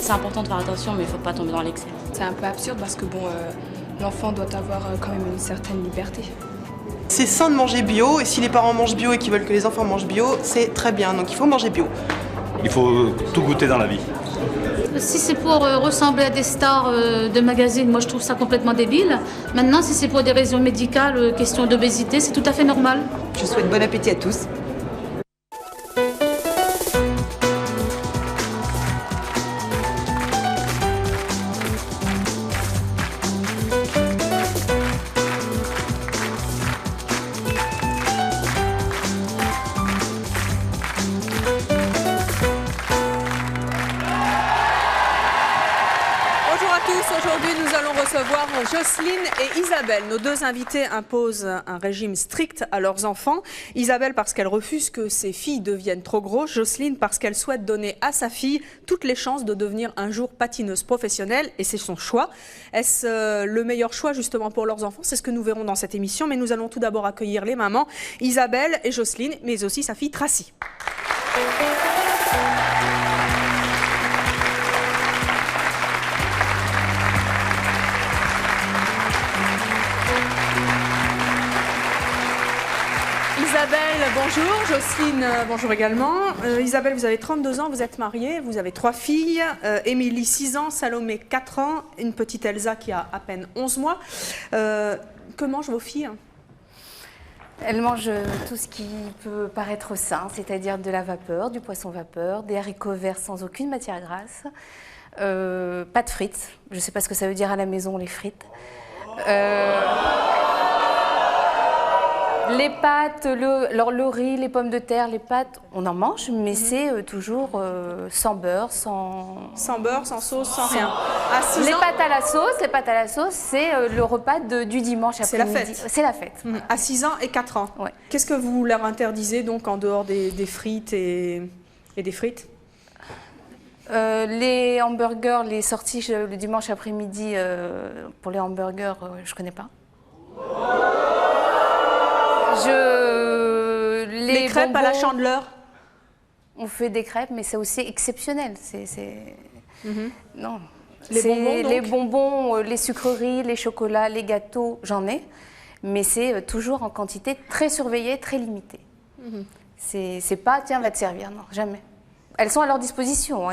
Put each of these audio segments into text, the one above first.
C'est important de faire attention, mais il ne faut pas tomber dans l'excès. C'est un peu absurde parce que bon, l'enfant doit avoir quand même une certaine liberté. C'est sain de manger bio, et si les parents mangent bio et qu'ils veulent que les enfants mangent bio, c'est très bien, donc il faut manger bio. Il faut tout goûter dans la vie. Si c'est pour ressembler à des stars de magazines, moi je trouve ça complètement débile. Maintenant, si c'est pour des raisons médicales, question d'obésité, c'est tout à fait normal. Je souhaite bon appétit à tous. Aujourd'hui, nous allons recevoir Jocelyne et Isabelle. Nos deux invités imposent un régime strict à leurs enfants. Isabelle parce qu'elle refuse que ses filles deviennent trop grosses. Jocelyne parce qu'elle souhaite donner à sa fille toutes les chances de devenir un jour patineuse professionnelle. Et c'est son choix. Est-ce le meilleur choix justement pour leurs enfants? C'est ce que nous verrons dans cette émission. Mais nous allons tout d'abord accueillir les mamans, Isabelle et Jocelyne, mais aussi sa fille Tracy. Isabelle, bonjour. Jocelyne, bonjour également. Isabelle, vous avez 32 ans, vous êtes mariée, vous avez 3 filles. Émilie, 6 ans, Salomé, 4 ans, une petite Elsa qui a à peine 11 mois. Que mangent vos filles? Elles mangent tout ce qui peut paraître sain, c'est-à-dire de la vapeur, du poisson vapeur, des haricots verts sans aucune matière grasse, pas de frites. Je ne sais pas ce que ça veut dire à la maison, les frites. Les pâtes, le riz, les pommes de terre, les pâtes, on en mange, mais c'est toujours sans beurre, sans beurre, sans sauce, sans rien. Les pâtes à la sauce, c'est le repas du dimanche après-midi. C'est la fête. C'est la fête. À 6 ans et 4 ans. Ouais. Qu'est-ce que vous leur interdisez donc en dehors des frites et des frites? Les hamburgers, les sorties le dimanche après-midi pour les hamburgers, je connais pas. Les crêpes bonbons, à la Chandeleur. On fait des crêpes, mais c'est aussi exceptionnel. Non. Les bonbons, les sucreries, les chocolats, les gâteaux, j'en ai. Mais c'est toujours en quantité très surveillée, très limitée. C'est pas, tiens, va te servir. Non, jamais. Elles sont à leur disposition.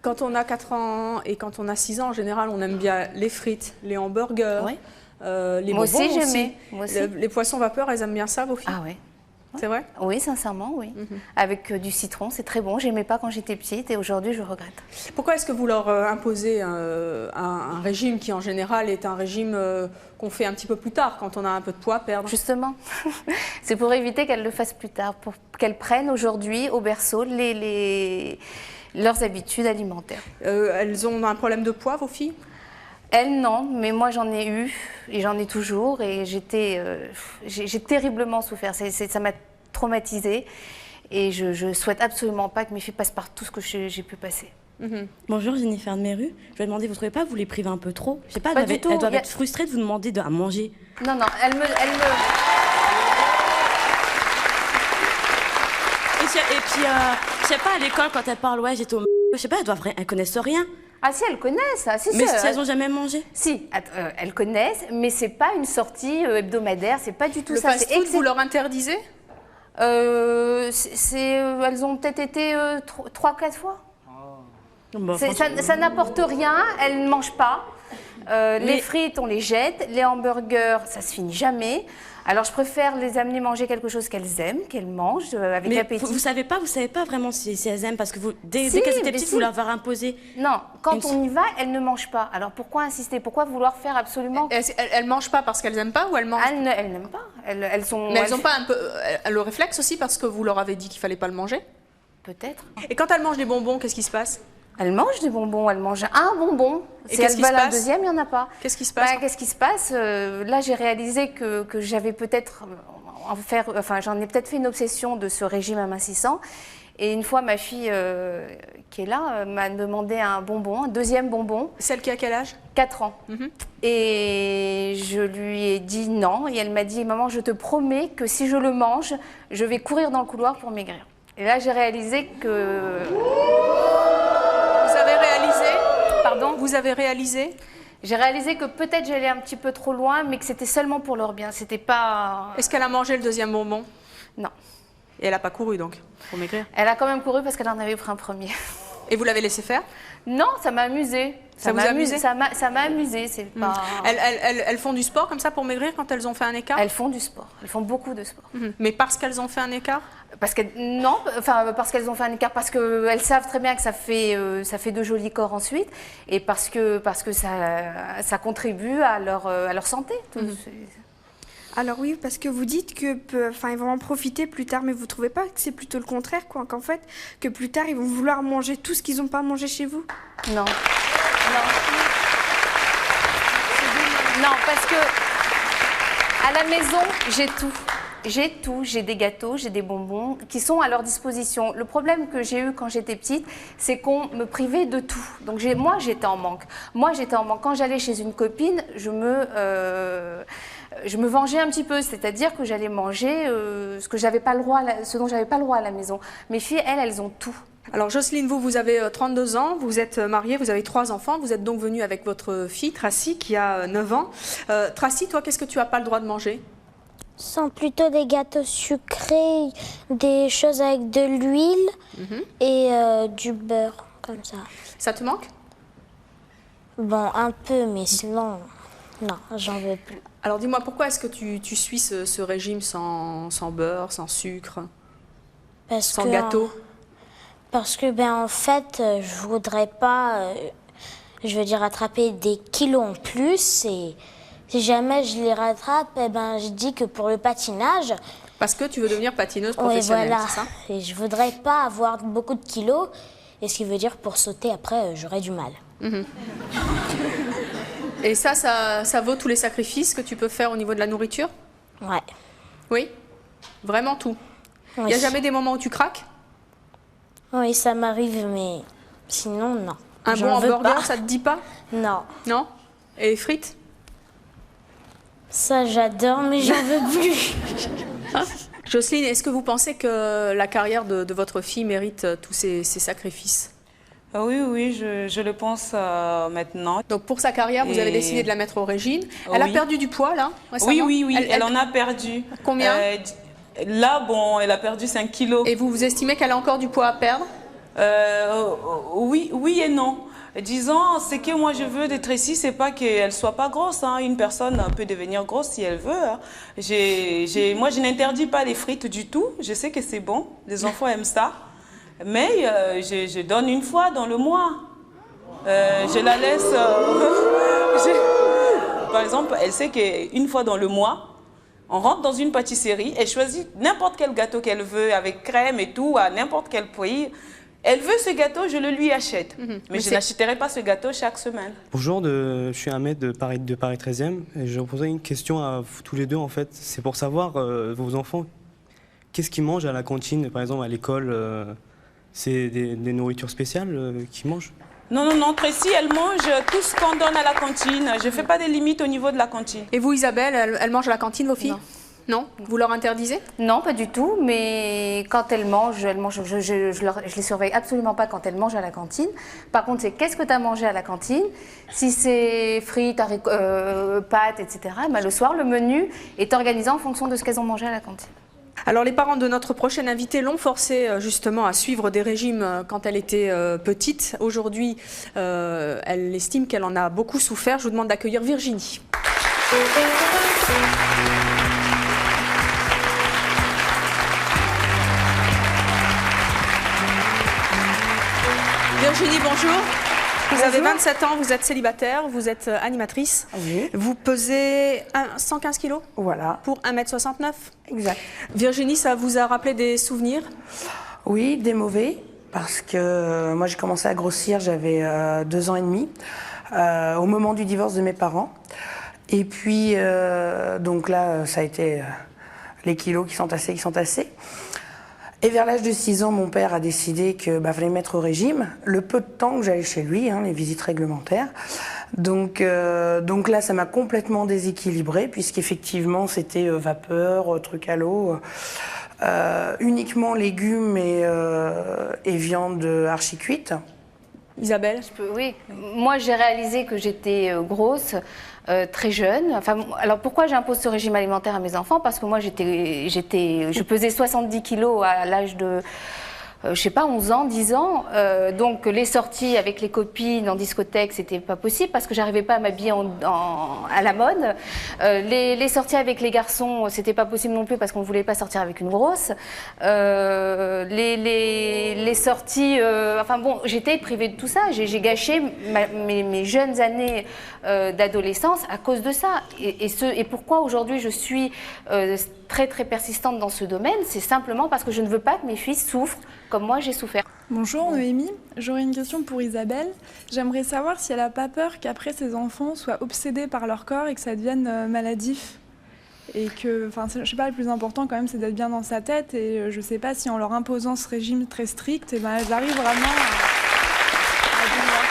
Quand on a 4 ans et quand on a 6 ans, en général, on aime bien les frites, les hamburgers. Oui. Les Moi bonbons aussi, j'aimais. Les poissons vapeur, elles aiment bien ça, vos filles? Ah oui. C'est vrai? Oui, sincèrement, oui. Avec du citron, c'est très bon. J'aimais pas quand j'étais petite et aujourd'hui, je regrette. Pourquoi est-ce que vous leur imposez un régime qui, en général, est un régime qu'on fait un petit peu plus tard, quand on a un peu de poids à perdre? Justement. C'est pour éviter qu'elles le fassent plus tard, pour qu'elles prennent aujourd'hui, au berceau, leurs habitudes alimentaires. Elles ont un problème de poids, vos filles? Elles, non, mais moi j'en ai eu et j'en ai toujours et j'ai terriblement souffert. Ça m'a traumatisée et je souhaite absolument pas que mes filles passent par tout ce que j'ai pu passer. Bonjour Jennifer de Méru, je vais demander, vous trouvez pas, vous les privez un peu trop? Je sais pas, elles doivent être frustrées de vous demander à manger. Non, non, elles me... Et puis, je sais pas, à l'école, quand elles parlent, ouais, j'étais au... Je sais pas, elles connaissent rien. Ah si, elles connaissent. Ah, si, mais si elles n'ont jamais mangé? Si, elles connaissent, mais c'est pas une sortie hebdomadaire, c'est pas du tout ça. Le fast-food, vous leur interdisez? Elles ont peut-être été 3-4 fois. Ça n'apporte rien, elles ne mangent pas. Les frites, on les jette. Les hamburgers, ça se finit jamais. Alors, je préfère les amener manger quelque chose qu'elles aiment, qu'elles mangent avec appétit. Vous savez pas vraiment si elles aiment, parce que dès qu'elles étaient petites, vous leur avez imposé. Non, quand on y va, elles ne mangent pas. Alors, pourquoi insister? Pourquoi vouloir faire absolument? Elles ne mangent pas parce qu'elles n'aiment pas ou elles mangent? Elles n'aiment pas. Elles n'ont pas un peu le réflexe aussi parce que vous leur avez dit qu'il ne fallait pas le manger? Peut-être. Et quand elles mangent des bonbons, qu'est-ce qui se passe? Elles mangent des bonbons, elles mangent un bonbon. Si elles veulent un deuxième, il n'y en a pas. Qu'est-ce qui se passe? Qu'est-ce qui se passe? Là, j'ai réalisé que j'avais peut-être j'en ai peut-être fait une obsession de ce régime amincissant. Et une fois, ma fille, qui est là, m'a demandé un bonbon, un deuxième bonbon. Celle qui a quel âge? 4 ans. Et je lui ai dit non. Et elle m'a dit, maman, je te promets que si je le mange, je vais courir dans le couloir pour maigrir. Et là, j'ai réalisé que... vous avez réalisé? J'ai réalisé que peut-être j'allais un petit peu trop loin, mais que c'était seulement pour leur bien. C'était pas... Est-ce qu'elle a mangé le deuxième bonbon? Non. Et elle n'a pas couru donc, pour maigrir? Elle a quand même couru parce qu'elle en avait pris un premier. Et vous l'avez laissé faire? Non, ça m'a amusé. Ça vous a amusé? Ça m'a amusé. C'est pas... Elles font du sport comme ça pour maigrir quand elles ont fait un écart? Elles font du sport. Elles font beaucoup de sport. Mais parce qu'elles ont fait un écart? Parce qu'elles ont fait un écart, parce qu'elles savent très bien que ça fait de jolis corps ensuite, et parce que ça contribue à leur santé. Alors oui, parce que vous dites que, ils vont en profiter plus tard, mais vous trouvez pas que c'est plutôt le contraire, quoi, qu'en fait, que plus tard ils vont vouloir manger tout ce qu'ils n'ont pas mangé chez vous? Non. Non, parce que à la maison, j'ai tout. J'ai des gâteaux, j'ai des bonbons qui sont à leur disposition. Le problème que j'ai eu quand j'étais petite, c'est qu'on me privait de tout. Donc moi, j'étais en manque. Quand j'allais chez une copine, je me vengeais un petit peu, c'est-à-dire que j'allais manger ce dont j'avais pas le droit à la maison. Mes filles, elles ont tout. Alors Jocelyne, vous avez 32 ans, vous êtes mariée, vous avez 3 enfants, vous êtes donc venue avec votre fille Tracy qui a 9 ans. Tracy, toi, qu'est-ce que tu n'as pas le droit de manger? Ce sont plutôt des gâteaux sucrés, des choses avec de l'huile et du beurre, comme ça. Ça te manque? Bon, un peu, mais sinon, non, j'en veux plus. Alors dis-moi, pourquoi est-ce que tu suis ce régime sans beurre, sans sucre, sans gâteau? Parce que, en fait, je voudrais pas, attraper des kilos en plus et... Si jamais je les rattrape, je dis que pour le patinage... Parce que tu veux devenir patineuse professionnelle, voilà. C'est ça? Et je voudrais pas avoir beaucoup de kilos, et ce qui veut dire pour sauter après, j'aurais du mal. Et ça vaut tous les sacrifices que tu peux faire au niveau de la nourriture? Ouais. Oui? Vraiment tout? Oui. Il n'y a jamais des moments où tu craques? Oui, ça m'arrive, mais sinon, non. Un bon hamburger, ça te dit pas? Non. Non? Et les frites? Ça, j'adore, mais j'en veux plus. Jocelyne, est-ce que vous pensez que la carrière de votre fille mérite tous ces sacrifices? Oui, je le pense maintenant. Donc pour sa carrière, vous avez décidé de la mettre au régime. Elle a perdu du poids, là, récemment? Oui, elle en a perdu. Combien? Là, elle a perdu 5 kilos. Et vous estimez qu'elle a encore du poids à perdre? Oui et non. Disons, ce que moi je veux de Tracy, c'est pas qu'elle soit pas grosse. Une personne peut devenir grosse si elle veut. Moi, je n'interdis pas les frites du tout. Je sais que c'est bon. Les enfants aiment ça. Mais je donne une fois dans le mois. Je la laisse... Par exemple, elle sait qu'une fois dans le mois, on rentre dans une pâtisserie, elle choisit n'importe quel gâteau qu'elle veut, avec crème et tout, à n'importe quel prix. Elle veut ce gâteau, je le lui achète. Mais je n'achèterai pas ce gâteau chaque semaine. Bonjour, je suis Ahmed de Paris 13e. Et je poserai une question à vous tous les deux, en fait. C'est pour savoir, vos enfants, qu'est-ce qu'ils mangent à la cantine, par exemple à l'école? C'est des nourritures spéciales qu'ils mangent? Non, Tracy, elle mange tout ce qu'on donne à la cantine. Je ne fais pas de limites au niveau de la cantine. Et vous, Isabelle, elle mange à la cantine, vos filles? Non. Vous leur interdisez? Non, pas du tout, mais quand elles mangent, je les surveille absolument pas quand elles mangent à la cantine. Par contre, c'est qu'est-ce que tu as mangé à la cantine? Si c'est frites, pâtes, etc., le soir, le menu est organisé en fonction de ce qu'elles ont mangé à la cantine. Alors les parents de notre prochaine invitée l'ont forcée justement à suivre des régimes quand elle était petite. Aujourd'hui, elle estime qu'elle en a beaucoup souffert. Je vous demande d'accueillir Virginie. Virginie, bonjour. Vous avez 27 ans, vous êtes célibataire, vous êtes animatrice. Oui. Vous pesez 115 kilos? Voilà. Pour 1m69? Exact. Virginie, ça vous a rappelé des souvenirs? Oui, des mauvais, parce que moi j'ai commencé à grossir, j'avais 2 ans et demi, au moment du divorce de mes parents. Et puis, donc là, ça a été les kilos qui sont tassés. Et vers l'âge de 6 ans, mon père a décidé qu'il fallait me mettre au régime. Le peu de temps que j'allais chez lui, les visites réglementaires. Donc là, ça m'a complètement déséquilibrée, puisqu'effectivement, c'était vapeur, truc à l'eau, uniquement légumes et viande archi-cuite. Isabelle? Oui. Moi, j'ai réalisé que j'étais grosse très jeune. Enfin, alors pourquoi j'impose ce régime alimentaire à mes enfants? Parce que moi, je pesais 70 kilos à l'âge de... je sais pas, 11 ans, 10 ans. Donc les sorties avec les copines en discothèque, c'était pas possible parce que j'arrivais pas à m'habiller à la mode. Les sorties avec les garçons, c'était pas possible non plus parce qu'on ne voulait pas sortir avec une grosse. Les sorties, enfin bon, j'étais privée de tout ça. J'ai gâché mes jeunes années d'adolescence à cause de ça. Et pourquoi aujourd'hui je suis très très persistante dans ce domaine, c'est simplement parce que je ne veux pas que mes filles souffrent comme moi j'ai souffert. Bonjour Noémie, j'aurais une question pour Isabelle. J'aimerais savoir si elle n'a pas peur qu'après ses enfants soient obsédés par leur corps et que ça devienne maladif. Et que, enfin, je sais pas, le plus important quand même c'est d'être bien dans sa tête et je sais pas si en leur imposant ce régime très strict, eh ben, elles arrivent vraiment à vivre leur tête.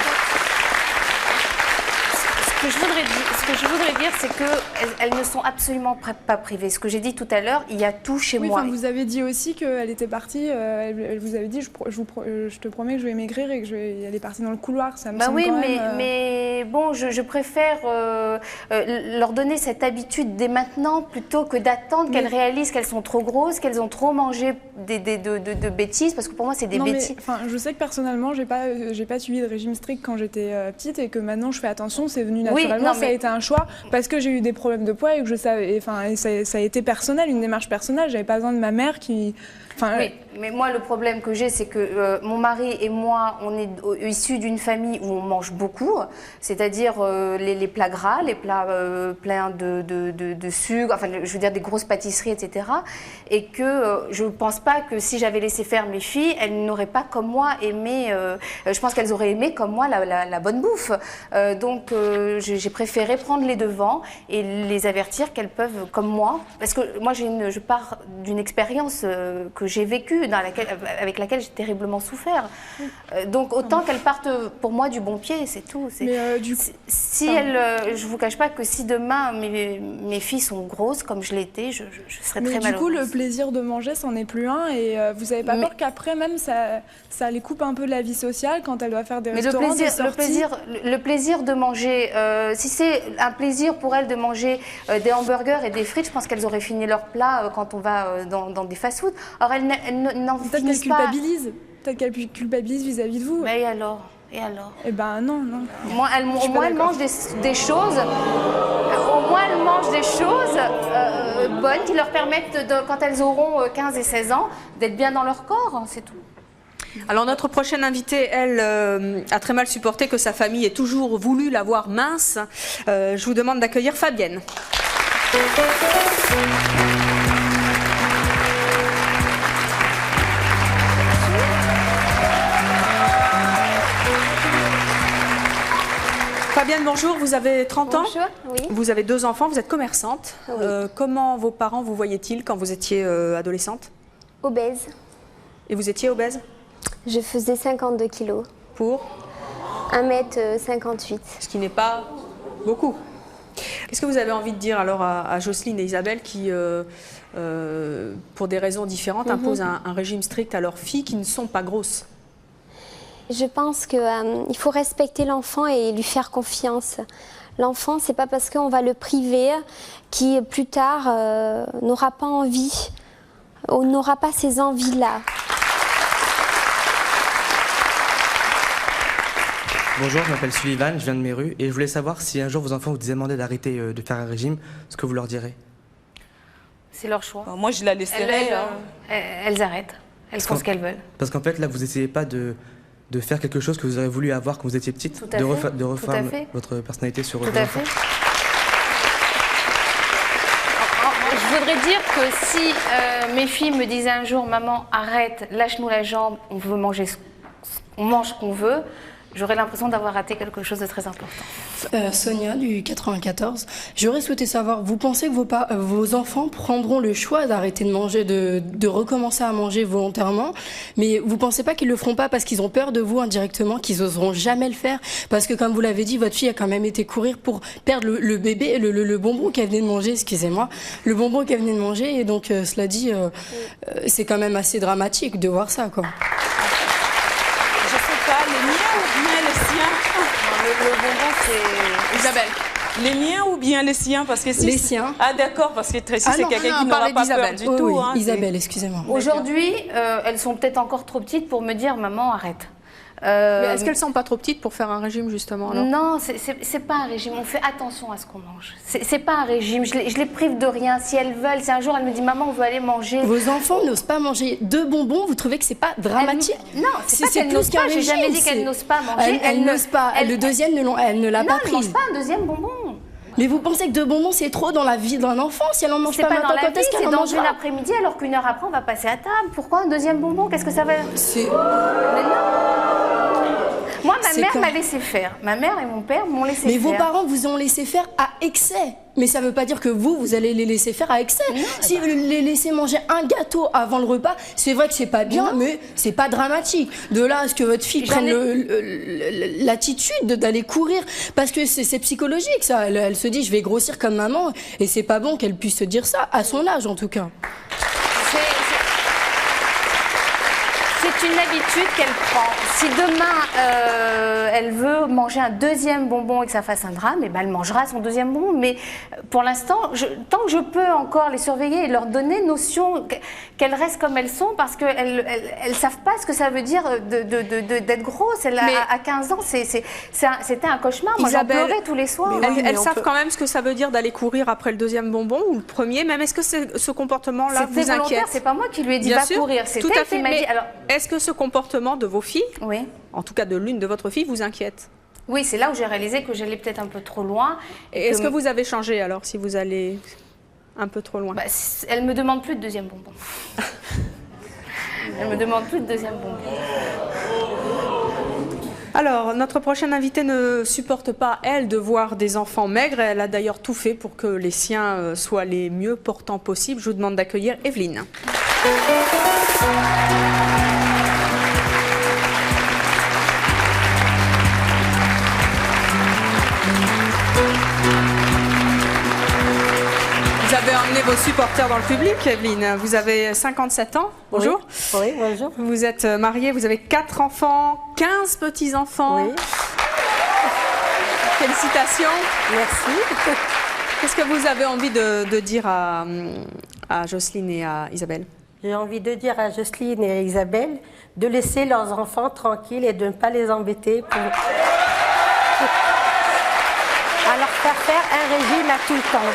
Ce que je voudrais dire, c'est qu'elles ne sont absolument pas privées. Ce que j'ai dit tout à l'heure, il y a tout chez moi. Vous avez dit aussi qu'elle était partie, elle vous avait dit je te promets que je vais maigrir et elle est partie dans le couloir. Ça me semble quand même, mais bon, je préfère leur donner cette habitude dès maintenant plutôt que d'attendre qu'elles réalisent qu'elles sont trop grosses, qu'elles ont trop mangé de bêtises, parce que pour moi c'est des bêtises. Je sais que personnellement, j'ai pas suivi de régime strict quand j'étais petite et que maintenant je fais attention, c'est venu naturellement, ça a été un choix parce que j'ai eu des problèmes de poids et que je savais, ça a été personnel, une démarche personnelle, j'avais pas besoin de ma mère qui... Oui, mais moi le problème que j'ai, c'est que mon mari et moi, on est issus d'une famille où on mange beaucoup, c'est-à-dire les plats gras, les plats pleins de sucre, enfin je veux dire des grosses pâtisseries, etc. Et que je ne pense pas que si j'avais laissé faire mes filles, elles n'auraient pas comme moi aimé, je pense qu'elles auraient aimé comme moi la bonne bouffe. Donc j'ai préféré prendre les devants et les avertir qu'elles peuvent comme moi, parce que moi je pars d'une expérience que j'ai vécue, avec laquelle j'ai terriblement souffert. Donc autant qu'elles partent pour moi du bon pied, c'est tout. Je ne vous cache pas que si demain mes filles sont grosses comme je l'étais, je serais très malheureuse. Du coup, le plaisir de manger, c'en est plus un et vous n'avez pas peur qu'après même ça les coupe un peu de la vie sociale quand elles doivent faire des restaurants, des sorties. Le plaisir de manger, si c'est un plaisir pour elles de manger des hamburgers et des frites, je pense qu'elles auraient fini leur plat quand on va dans des fast-food. Alors elles n'en finissent pas. Peut-être qu'elles culpabilisent vis-à-vis de vous. Mais et alors? Eh ben non. Au moins elles mangent des choses. Au moins elles mangent des choses bonnes qui leur permettent, quand elles auront 15 et 16 ans, d'être bien dans leur corps, c'est tout. Alors notre prochaine invitée, elle a très mal supporté que sa famille ait toujours voulu la voir mince. Je vous demande d'accueillir Fabienne. Fabienne, bonjour, vous avez 30 ans. Bonjour, oui. Vous avez 2 enfants, vous êtes commerçante. Oui. Comment vos parents vous voyaient-ils quand vous étiez adolescente? Obèse. Et vous étiez obèse? Je faisais 52 kilos. Pour 1m58. Ce qui n'est pas beaucoup. Qu'est-ce que vous avez envie de dire alors à Jocelyne et Isabelle qui, pour des raisons différentes, imposent un régime strict à leurs filles qui ne sont pas grosses? Je pense qu'il faut respecter l'enfant et lui faire confiance. L'enfant, c'est pas parce qu'on va le priver qui plus tard n'aura pas envie, ou n'aura pas ces envies-là. Bonjour, je m'appelle Sullivan, je viens de Méru et je voulais savoir si un jour vos enfants vous demandaient d'arrêter de faire un régime, ce que vous leur direz. C'est leur choix. Moi, je la laisserai. Elles arrêtent. Elles font ce qu'elles veulent. Parce qu'en fait, là, vous n'essayez pas de faire quelque chose que vous auriez voulu avoir quand vous étiez petite, de refaire votre personnalité sur vos enfants. Je voudrais dire que si mes filles me disaient un jour, maman, arrête, lâche-nous la jambe, on veut manger, on mange ce qu'on veut, j'aurais l'impression d'avoir raté quelque chose de très important. Sonia du 94, j'aurais souhaité savoir, vous pensez que vos enfants prendront le choix d'arrêter de manger, de recommencer à manger volontairement, mais vous pensez pas qu'ils le feront pas parce qu'ils ont peur de vous indirectement, qu'ils oseront jamais le faire? Parce que comme vous l'avez dit, votre fille a quand même été courir pour perdre le bébé, le bonbon qu'elle venait de manger, excusez-moi, le bonbon qu'elle venait de manger, et donc cela dit, c'est quand même assez dramatique de voir ça, quoi. Je sais pas, les miens Isabelle. Les miens ou bien les siens parce que si Les siens. Ah d'accord, parce que Tracy, c'est quelqu'un qui n'aura pas peur du tout. Oui, hein, Isabelle, excusez-moi. Aujourd'hui, elles sont peut-être encore trop petites pour me dire « Maman, arrête ». Mais est-ce qu'elles sont pas trop petites pour faire un régime justement alors? Non, c'est pas un régime. On fait attention à ce qu'on mange. C'est pas un régime. Je les prive de rien. Si elles veulent, si un jour elles me disent maman, on veut aller manger. Vos enfants n'osent pas manger 2 bonbons. Vous trouvez que c'est pas dramatique? Non, c'est pas qu'elles n'osent pas. J'ai jamais dit qu'elles n'osent pas manger. Elles n'osent pas. Le deuxième, elle ne l'a pas pris. Non, elles ne mangent pas un deuxième bonbon. Mais vous pensez que 2 bonbons c'est trop dans la vie d'un enfant? Si elle en mange pas maintenant, quand est-ce qu'elle en mangera? C'est dans une après-midi alors qu'une heure après on va passer à table. Pourquoi un deuxième bonbon? Qu'est-ce que ça va? Mais non. Moi, ma mère m'a laissé faire. Ma mère et mon père m'ont laissé faire. Mais vos parents vous ont laissé faire à excès. Mais ça ne veut pas dire que vous allez les laisser faire à excès. Si vous les laissez manger un gâteau avant le repas, c'est vrai que c'est pas bien, mais c'est pas dramatique. De là à ce que votre fille prenne l'attitude d'aller courir, parce que c'est psychologique ça. Elle se dit je vais grossir comme maman, et c'est pas bon qu'elle puisse se dire ça, à son âge en tout cas. C'est une habitude qu'elle prend. Si demain, elle veut manger un deuxième bonbon et que ça fasse un drame, eh ben, elle mangera son deuxième bonbon. Mais pour l'instant, tant que je peux encore les surveiller et leur donner notion qu'elles restent comme elles sont, parce qu'elles ne savent pas ce que ça veut dire d'être grosse. À 15 ans, c'était un cauchemar. Moi, j'en pleurais tous les soirs. Elles savent quand même ce que ça veut dire d'aller courir après le deuxième bonbon ou le premier. Même est-ce que ce comportement-là vous inquiète? C'est pas moi qui lui ai dit va courir. C'est elle qui m'a dit. Est-ce que ce comportement de vos filles, en tout cas de l'une de votre fille, vous inquiète? Oui, c'est là où j'ai réalisé que j'allais peut-être un peu trop loin. Et est-ce que vous avez changé alors, si vous allez un peu trop loin? Elle me demande plus de deuxième bonbon. Elle me demande plus de deuxième bonbon. Alors, notre prochaine invitée ne supporte pas, elle, de voir des enfants maigres. Elle a d'ailleurs tout fait pour que les siens soient les mieux portants possibles. Je vous demande d'accueillir Evelyne. Vous avez emmené vos supporters dans le public, Evelyne. Vous avez 57 ans. Bonjour. Oui, bonjour. Vous êtes mariée, vous avez 4 enfants, 15 petits-enfants. Oui. Félicitations. Merci. Qu'est-ce que vous avez envie de dire à Jocelyne et à Isabelle? J'ai envie de dire à Jocelyne et à Isabelle de laisser leurs enfants tranquilles et de ne pas les embêter à leur faire un régime à tout le temps.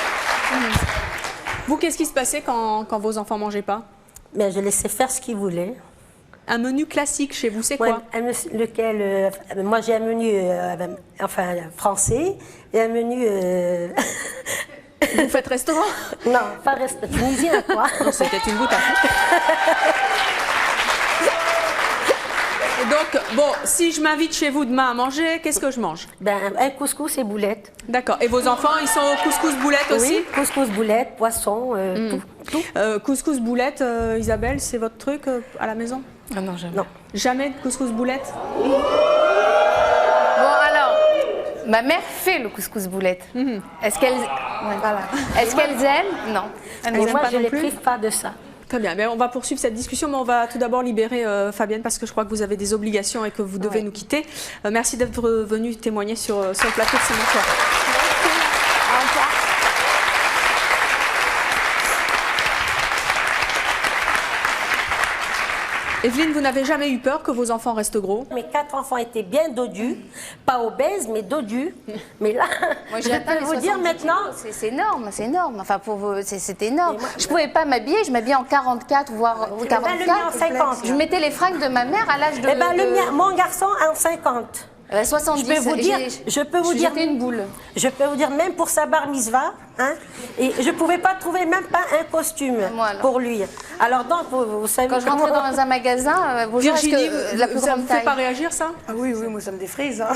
Vous, qu'est-ce qui se passait quand vos enfants ne mangeaient pas? Mais je laissais faire ce qu'ils voulaient. Un menu classique chez vous, c'est quoi? Lequel moi, j'ai un menu français et un menu... Vous faites restaurant? Non, pas restaurant. Tunisien, quoi. Non, c'était une boutade. Donc, bon, si je m'invite chez vous demain à manger, qu'est-ce que je mange? Un couscous et boulettes. D'accord. Et vos enfants, ils sont au couscous boulettes aussi? Oui, couscous boulettes, poisson, tout. Couscous boulettes, Isabelle, c'est votre truc à la maison? Ah non, jamais. Non. Jamais de couscous boulettes? Bon, alors, ma mère fait le couscous boulette. Est-ce qu'elles aiment? Non. Et moi, je ne les prive pas de ça. Très bien, on va poursuivre cette discussion, mais on va tout d'abord libérer Fabienne parce que je crois que vous avez des obligations et que vous devez nous quitter. Merci d'être venue témoigner sur le plateau de ce soir. Au revoir. Evelyne, vous n'avez jamais eu peur que vos enfants restent gros? Mes 4 enfants étaient bien dodus, pas obèses, mais dodus. Mais là, moi, je peux vous dire maintenant... C'est énorme, c'est énorme. Enfin, pour vous, c'est énorme. Je ne pouvais pas m'habiller, je m'habillais en 44, voire 44. Le mien en 50. Je mettais les fringues de ma mère à l'âge de... le mien, mon garçon en 50. 70, je peux vous dire une boule. Je peux vous dire, même pour sa bar mitzvah, hein, et je ne pouvais pas trouver même pas un costume pour lui. Alors donc, vous savez... Quand je rentrais dans un magasin, Virginie, la plus ça grande ne fait taille. pas réagir, ça? Ah oui, moi ça me défrise. Hein.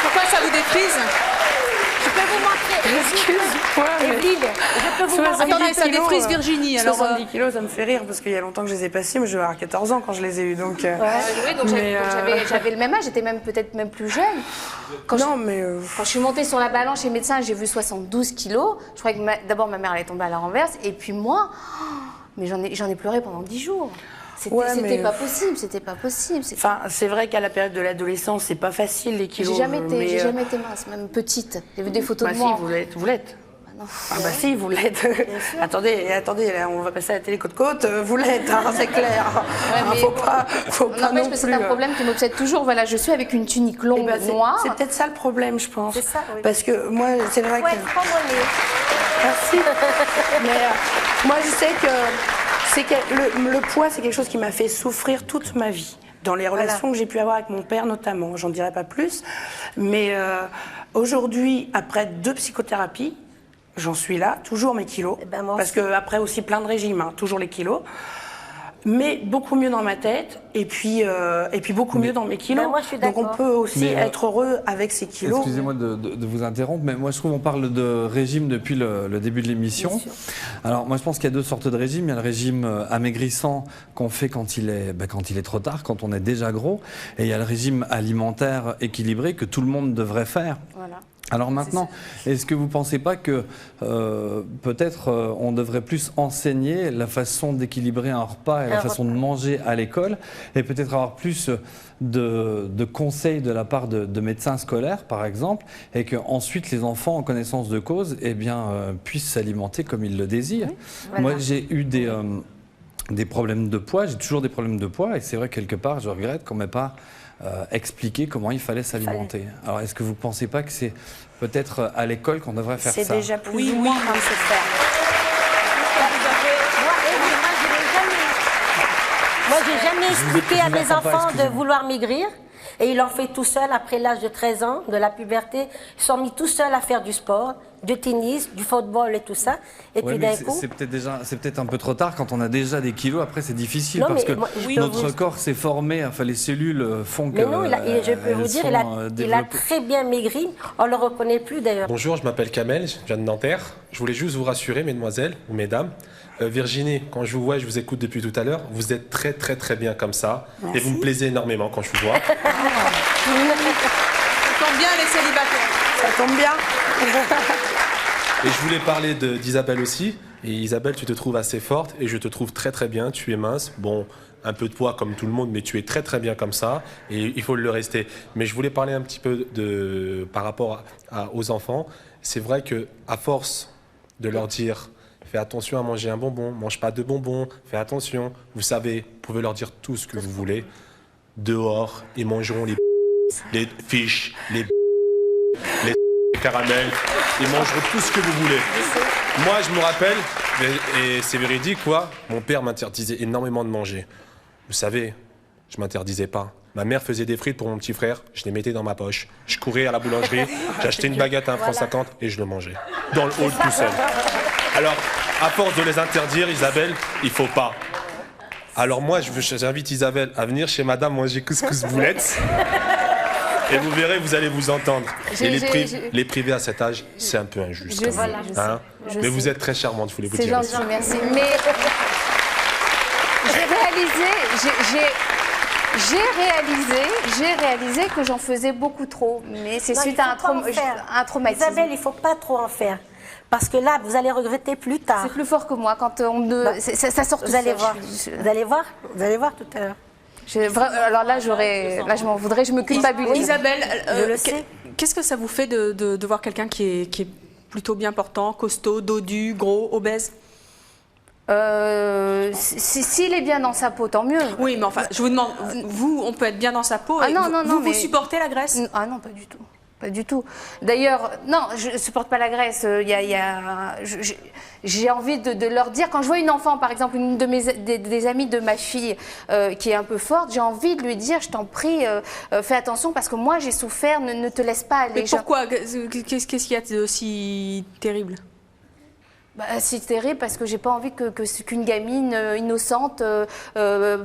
Pourquoi ça vous défrise? Je peux vous montrer. Excuse-moi. Evelyne, je peux vous montrer. Attendez, ça défrise Virginie. Alors, 70 kilos, ça me fait rire parce qu'il y a longtemps que je les ai passés. Moi, je devais avoir 14 ans quand je les ai eus. Donc, oui, donc j'avais le même âge, j'étais peut-être même plus jeune. Quand je suis montée sur la balance chez le médecin, j'ai vu 72 kilos. Je croyais que d'abord ma mère allait tomber à la renverse. Et puis moi, mais j'en ai pleuré pendant 10 jours. C'était pas possible, c'était pas possible. Enfin, c'est vrai qu'à la période de l'adolescence, c'est pas facile les kilos. J'ai jamais été mince, même petite. J'ai vu des photos de moi. Si, vous l'êtes. Ah bah si, vous l'êtes. attendez, là, on va passer à la télé côte-côte, vous l'êtes, hein, c'est clair. Faut pas non plus. C'est un problème qui m'obsède toujours. Voilà, je suis avec une tunique longue noire. C'est peut-être ça le problème, je pense. C'est ça, oui. Parce que moi, c'est vrai que... Merci. Mais moi, je sais que le poids, c'est quelque chose qui m'a fait souffrir toute ma vie. Dans les relations que j'ai pu avoir avec mon père notamment. J'en dirai pas plus. Mais aujourd'hui, après 2 psychothérapies, j'en suis là, toujours mes kilos, parce qu'après aussi plein de régimes, hein, toujours les kilos, mais beaucoup mieux dans ma tête, et puis beaucoup mieux dans mes kilos. Moi, je suis donc on peut aussi être heureux avec ces kilos. Excusez-moi de vous interrompre, mais moi je trouve qu'on parle de régime depuis le début de l'émission. Alors moi je pense qu'il y a 2 sortes de régimes. Il y a le régime amaigrissant qu'on fait quand il est trop tard, quand on est déjà gros, et il y a le régime alimentaire équilibré que tout le monde devrait faire. Voilà. Alors maintenant, est-ce que vous ne pensez pas que peut-être on devrait plus enseigner la façon d'équilibrer un repas et la façon de manger à l'école, et peut-être avoir plus de conseils de la part de médecins scolaires, par exemple, et qu'ensuite les enfants, en connaissance de cause, puissent s'alimenter comme ils le désirent. Oui, voilà. Moi, j'ai eu des problèmes de poids, j'ai toujours des problèmes de poids, et c'est vrai, quelque part, je regrette qu'on ne m'ait pas expliquer comment il fallait s'alimenter. Alors, est-ce que vous ne pensez pas que c'est peut-être à l'école qu'on devrait faire ça? C'est déjà plus ou moins comme se faire. Moi, j'ai jamais expliqué à mes enfants de vouloir maigrir. Et ils l'ont fait tout seuls après l'âge de 13 ans, de la puberté. Ils sont mis tout seuls à faire du sport, du tennis, du football et tout ça. Et puis d'un coup... C'est peut-être un peu trop tard quand on a déjà des kilos. Après, c'est difficile parce que notre corps s'est formé, enfin les cellules font que... Mais non, je peux vous dire, il a très bien maigri. On ne le reconnaît plus d'ailleurs. Bonjour, je m'appelle Kamel, je viens de Nanterre. Je voulais juste vous rassurer, mesdemoiselles ou mesdames. Virginie, quand je vous vois et je vous écoute depuis tout à l'heure, vous êtes très très très bien comme ça. Merci. Et vous me plaisez énormément quand je vous vois. Ça tombe bien les célibataires. Ça tombe bien. Et je voulais parler d'Isabelle aussi. Et Isabelle, tu te trouves assez forte et je te trouve très très bien. Tu es mince. Bon, un peu de poids comme tout le monde, mais tu es très très bien comme ça. Et il faut le rester. Mais je voulais parler un petit peu par rapport aux enfants. C'est vrai qu'à force de leur dire... Fais attention à manger un bonbon, mange pas de bonbons, fais attention. Vous savez, vous pouvez leur dire tout ce que vous voulez. Dehors, ils mangeront les fiches, les caramels. Ils mangeront tout ce que vous voulez. Moi, je me rappelle, et c'est véridique, quoi, mon père m'interdisait énormément de manger. Vous savez, je m'interdisais pas. Ma mère faisait des frites pour mon petit frère, je les mettais dans ma poche. Je courais à la boulangerie, j'achetais une baguette à 1,50 € et je le mangeais. Dans le hall tout seul. Alors, à force de les interdire, Isabelle, il faut pas. Alors moi, j'invite Isabelle à venir chez madame manger couscous boulettes. Et vous verrez, vous allez vous entendre. Et les privés à cet âge, c'est un peu injuste. Mais vous êtes très charmante, je voulais vous dire. C'est gentil, merci. Mais j'ai réalisé que j'en faisais beaucoup trop. Mais c'est suite à un traumatisme. Isabelle, il ne faut pas trop en faire. Parce que là, vous allez regretter plus tard. C'est plus fort que moi quand ça sort tout seul. Vous allez voir tout à l'heure. Alors là, je m'en voudrais, je me culpabilise. Isabelle, qu'est-ce que ça vous fait de voir quelqu'un qui est plutôt bien portant, costaud, dodu, gros, obèse? S'il est bien dans sa peau, tant mieux. Oui, mais enfin, je vous demande, vous, on peut être bien dans sa peau et vous supportez la graisse? Ah non, pas du tout. Pas du tout. D'ailleurs, non, je ne supporte pas la graisse. J'ai envie de leur dire, quand je vois une enfant, par exemple, une des amies de ma fille qui est un peu forte, j'ai envie de lui dire, je t'en prie, fais attention parce que moi j'ai souffert, ne te laisse pas aller. Mais pourquoi? Qu'est-ce qu'il y a de si terrible? C'est terrible parce que j'ai pas envie qu'une gamine innocente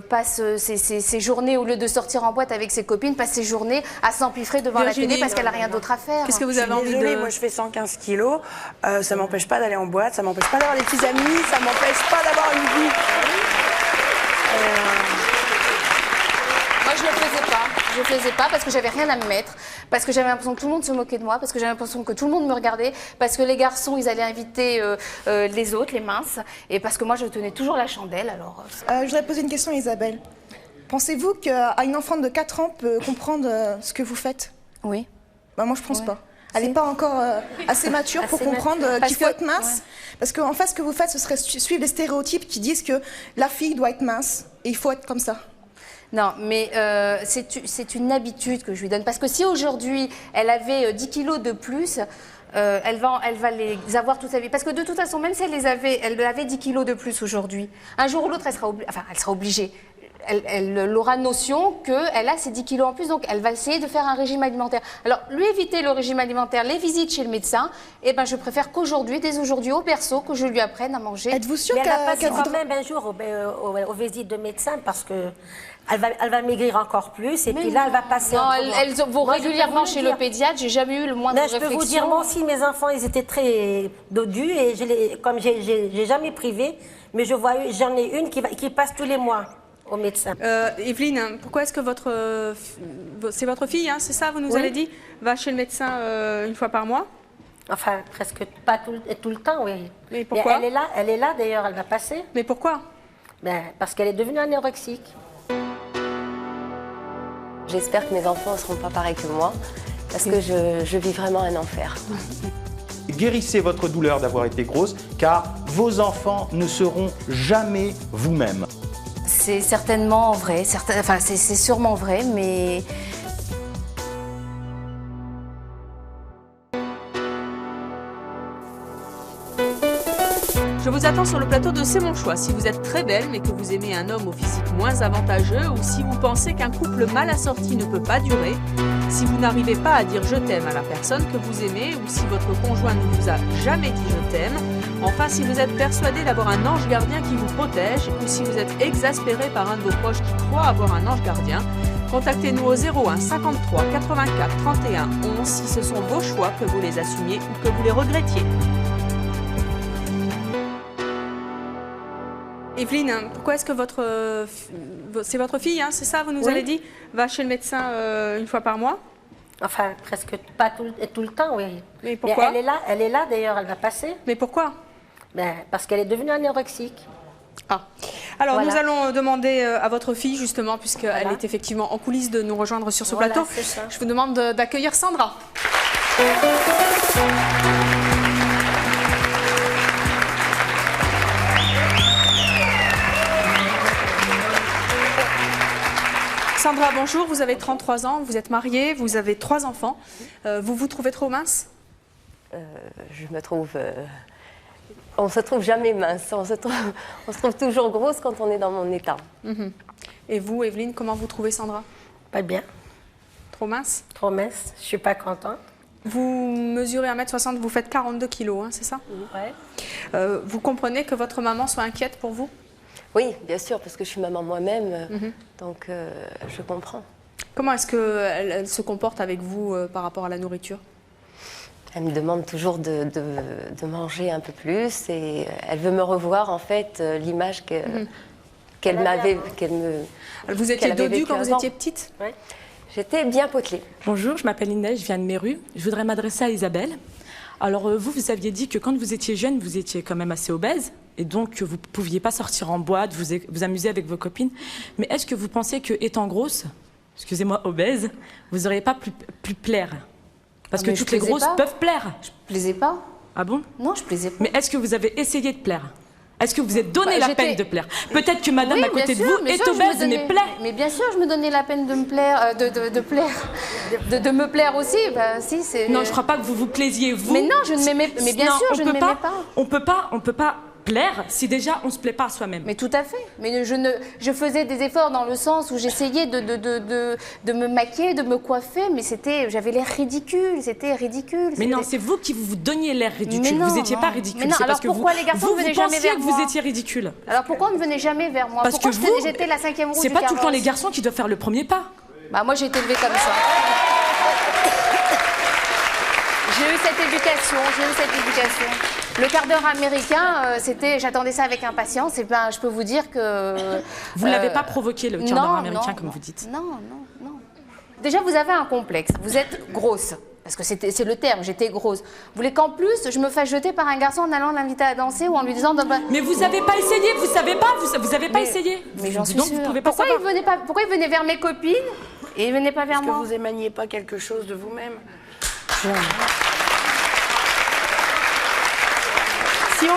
passe ses journées, au lieu de sortir en boîte avec ses copines, passe ses journées à s'empiffrer devant la télé parce qu'elle n'a rien d'autre à faire. Qu'est-ce que vous avez envie de... Moi je fais 115 kilos, ça m'empêche pas d'aller en boîte, ça m'empêche pas d'avoir des petits amis, ça m'empêche pas d'avoir une vie. Moi je le faisais pas. je faisais pas parce que j'avais rien à me mettre, parce que j'avais l'impression que tout le monde se moquait de moi, parce que j'avais l'impression que tout le monde me regardait, parce que les garçons, ils allaient inviter les autres, les minces, et parce que moi, je tenais toujours la chandelle. Alors. Je voudrais poser une question à Isabelle. Pensez-vous qu'une enfant de 4 ans peut comprendre ce que vous faites? Oui. Bah, moi, je pense pas. Elle n'est pas encore assez mature pour comprendre qu'il faut être mince. Parce qu'en fait, ce que vous faites, ce serait suivre les stéréotypes qui disent que la fille doit être mince et il faut être comme ça. Non, mais c'est une habitude que je lui donne. Parce que si aujourd'hui, elle avait 10 kilos de plus, elle va les avoir toute sa vie. Parce que de toute façon, même si elle avait 10 kilos de plus aujourd'hui, un jour ou l'autre, elle sera obligée. Elle aura notion qu'elle a ces 10 kilos en plus, donc elle va essayer de faire un régime alimentaire. Alors, lui éviter le régime alimentaire, les visites chez le médecin, eh ben, je préfère qu'aujourd'hui, dès aujourd'hui, au berceau, que je lui apprenne à manger. Êtes-vous sûre qu'elle va passer quand même un jour aux visites de médecin parce que elle va maigrir encore plus et puis là, elle va passer... Non, elles vont régulièrement chez le pédiatre, j'ai jamais eu le moindre réflexion. Je peux vous dire, moi aussi, mes enfants, ils étaient très dodus et comme j'ai jamais privé, mais j'en ai une qui passe tous les mois au médecin. Evelyne, pourquoi est-ce que c'est votre fille, hein, c'est ça, vous nous avez dit, va chez le médecin une fois par mois? Enfin, presque pas tout le temps, oui. Mais pourquoi? Mais elle est là d'ailleurs, elle va passer. Mais pourquoi? Parce qu'elle est devenue anorexique. J'espère que mes enfants ne seront pas pareils que moi, parce que je vis vraiment un enfer. Guérissez votre douleur d'avoir été grosse, car vos enfants ne seront jamais vous-même. C'est certainement vrai, c'est sûrement vrai, mais... Je vous attends sur le plateau de C'est mon choix. Si vous êtes très belle mais que vous aimez un homme au physique moins avantageux ou si vous pensez qu'un couple mal assorti ne peut pas durer, si vous n'arrivez pas à dire je t'aime à la personne que vous aimez ou si votre conjoint ne vous a jamais dit je t'aime, enfin si vous êtes persuadé d'avoir un ange gardien qui vous protège ou si vous êtes exaspéré par un de vos proches qui croit avoir un ange gardien, contactez-nous au 01 53 84 31 11 si ce sont vos choix, que vous les assumiez ou que vous les regrettiez. Evelyne, pourquoi est-ce que c'est votre fille, hein, c'est ça, vous nous avez dit, va chez le médecin une fois par mois? Enfin, presque pas tout le temps, oui. Mais pourquoi? Mais elle est là d'ailleurs, elle va passer. Mais pourquoi? Parce qu'elle est devenue anorexique. Ah. Alors, nous allons demander à votre fille, justement, puisqu'elle est effectivement en coulisses, de nous rejoindre sur ce plateau. Je vous demande d'accueillir Sandra. Sandra, bonjour, vous avez 33 ans, vous êtes mariée, vous avez 3 enfants. Vous vous trouvez trop mince? Je me trouve... on se trouve jamais mince, on se trouve toujours grosse quand on est dans mon état. Et vous, Evelyne, comment vous trouvez Sandra? Pas bien. Trop mince? Trop mince, je suis pas contente. Vous mesurez 1m60, vous faites 42 kilos, hein, c'est ça? Ouais. Vous comprenez que votre maman soit inquiète pour vous? Oui, bien sûr, parce que je suis maman moi-même, donc je comprends. Comment est-ce qu'elle se comporte avec vous par rapport à la nourriture? Elle me demande toujours de manger un peu plus et elle veut me revoir, en fait, l'image qu'elle m'avait... Vous étiez dodue quand vous étiez petite? Oui, j'étais bien potelée. Bonjour, je m'appelle Inès, je viens de Méru. Je voudrais m'adresser à Isabelle. Alors vous aviez dit que quand vous étiez jeune, vous étiez quand même assez obèse et donc vous ne pouviez pas sortir en boîte, vous amuser avec vos copines. Mais est-ce que vous pensez qu'étant grosse, excusez-moi, obèse, vous n'auriez pas pu plaire? Parce que toutes les grosses peuvent plaire. Je plaisais pas. Ah bon? Non, je plaisais pas. Mais est-ce que vous avez essayé de plaire? Est-ce que vous êtes donné la peine de plaire? Peut-être que madame à côté de vous est obèse mais plaît. Mais bien sûr, je me donnais la peine de me plaire, de me plaire aussi. Bah, si, non, je ne crois pas que vous vous plaisiez vous. Mais non, je ne m'aimais pas. Mais bien sûr, je ne m'aimais pas. On peut pas plaire si déjà on ne se plaît pas à soi-même. Mais tout à fait. Mais je faisais des efforts dans le sens où j'essayais de me maquiller, de me coiffer, mais j'avais l'air ridicule, c'était ridicule. Mais non, c'est vous qui vous donniez l'air ridicule. Vous n'étiez pas ridicule. Mais non, alors pourquoi les garçons ne venaient jamais vers moi? Vous pensiez que vous étiez ridicule. Alors pourquoi on ne venait jamais vers moi? Parce que j'étais la 5e roue du c'est pas tout le temps les carrosse. garçons qui doivent faire le premier pas. Bah moi j'ai été élevée comme ça. J'ai eu cette éducation. Le quart d'heure américain, j'attendais ça avec impatience. Et ben, je peux vous dire que... Vous ne l'avez pas provoqué, le quart d'heure américain, comme vous dites. Non. déjà, vous avez un complexe. Vous êtes grosse. Parce que c'est le terme, j'étais grosse. Vous voulez qu'en plus, je me fasse jeter par un garçon en allant l'inviter à danser ou en lui disant... Mais vous n'avez pas essayé, vous savez pas, vous avez pas essayé. Mais j'en suis donc, sûre. Vous pouvez pas pourquoi il venait vers mes copines et il venait pas vers moi? Parce que vous émaniez pas quelque chose de vous-même. Si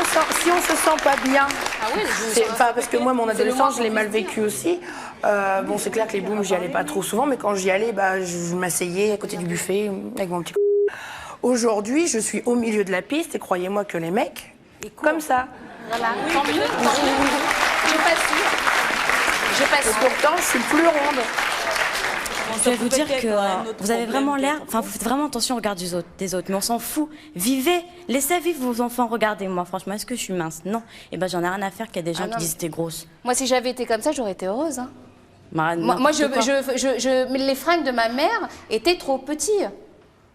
on se sent pas bien, parce que moi, mon adolescence, je l'ai mal vécu aussi. Bon, c'est clair que les booms, j'y allais pas trop souvent, mais quand j'y allais, je m'asseyais à côté du buffet avec mon petit. Aujourd'hui, je suis au milieu de la piste et croyez-moi que les mecs, comme ça. Voilà. Tant mieux. J'ai pas su. Et pourtant, je suis plus ronde. Je vais vous dire que vous avez vraiment l'air, enfin vous faites vraiment attention au regard des autres, mais on s'en fout. Vivez, laissez vivre vos enfants. Regardez-moi, franchement, est-ce que je suis mince? Non. Et ben j'en ai rien à faire qu'il y a des gens qui disent que t'es grosse. Moi, si j'avais été comme ça, j'aurais été heureuse. Hein. Moi, mais les fringues de ma mère étaient trop petits.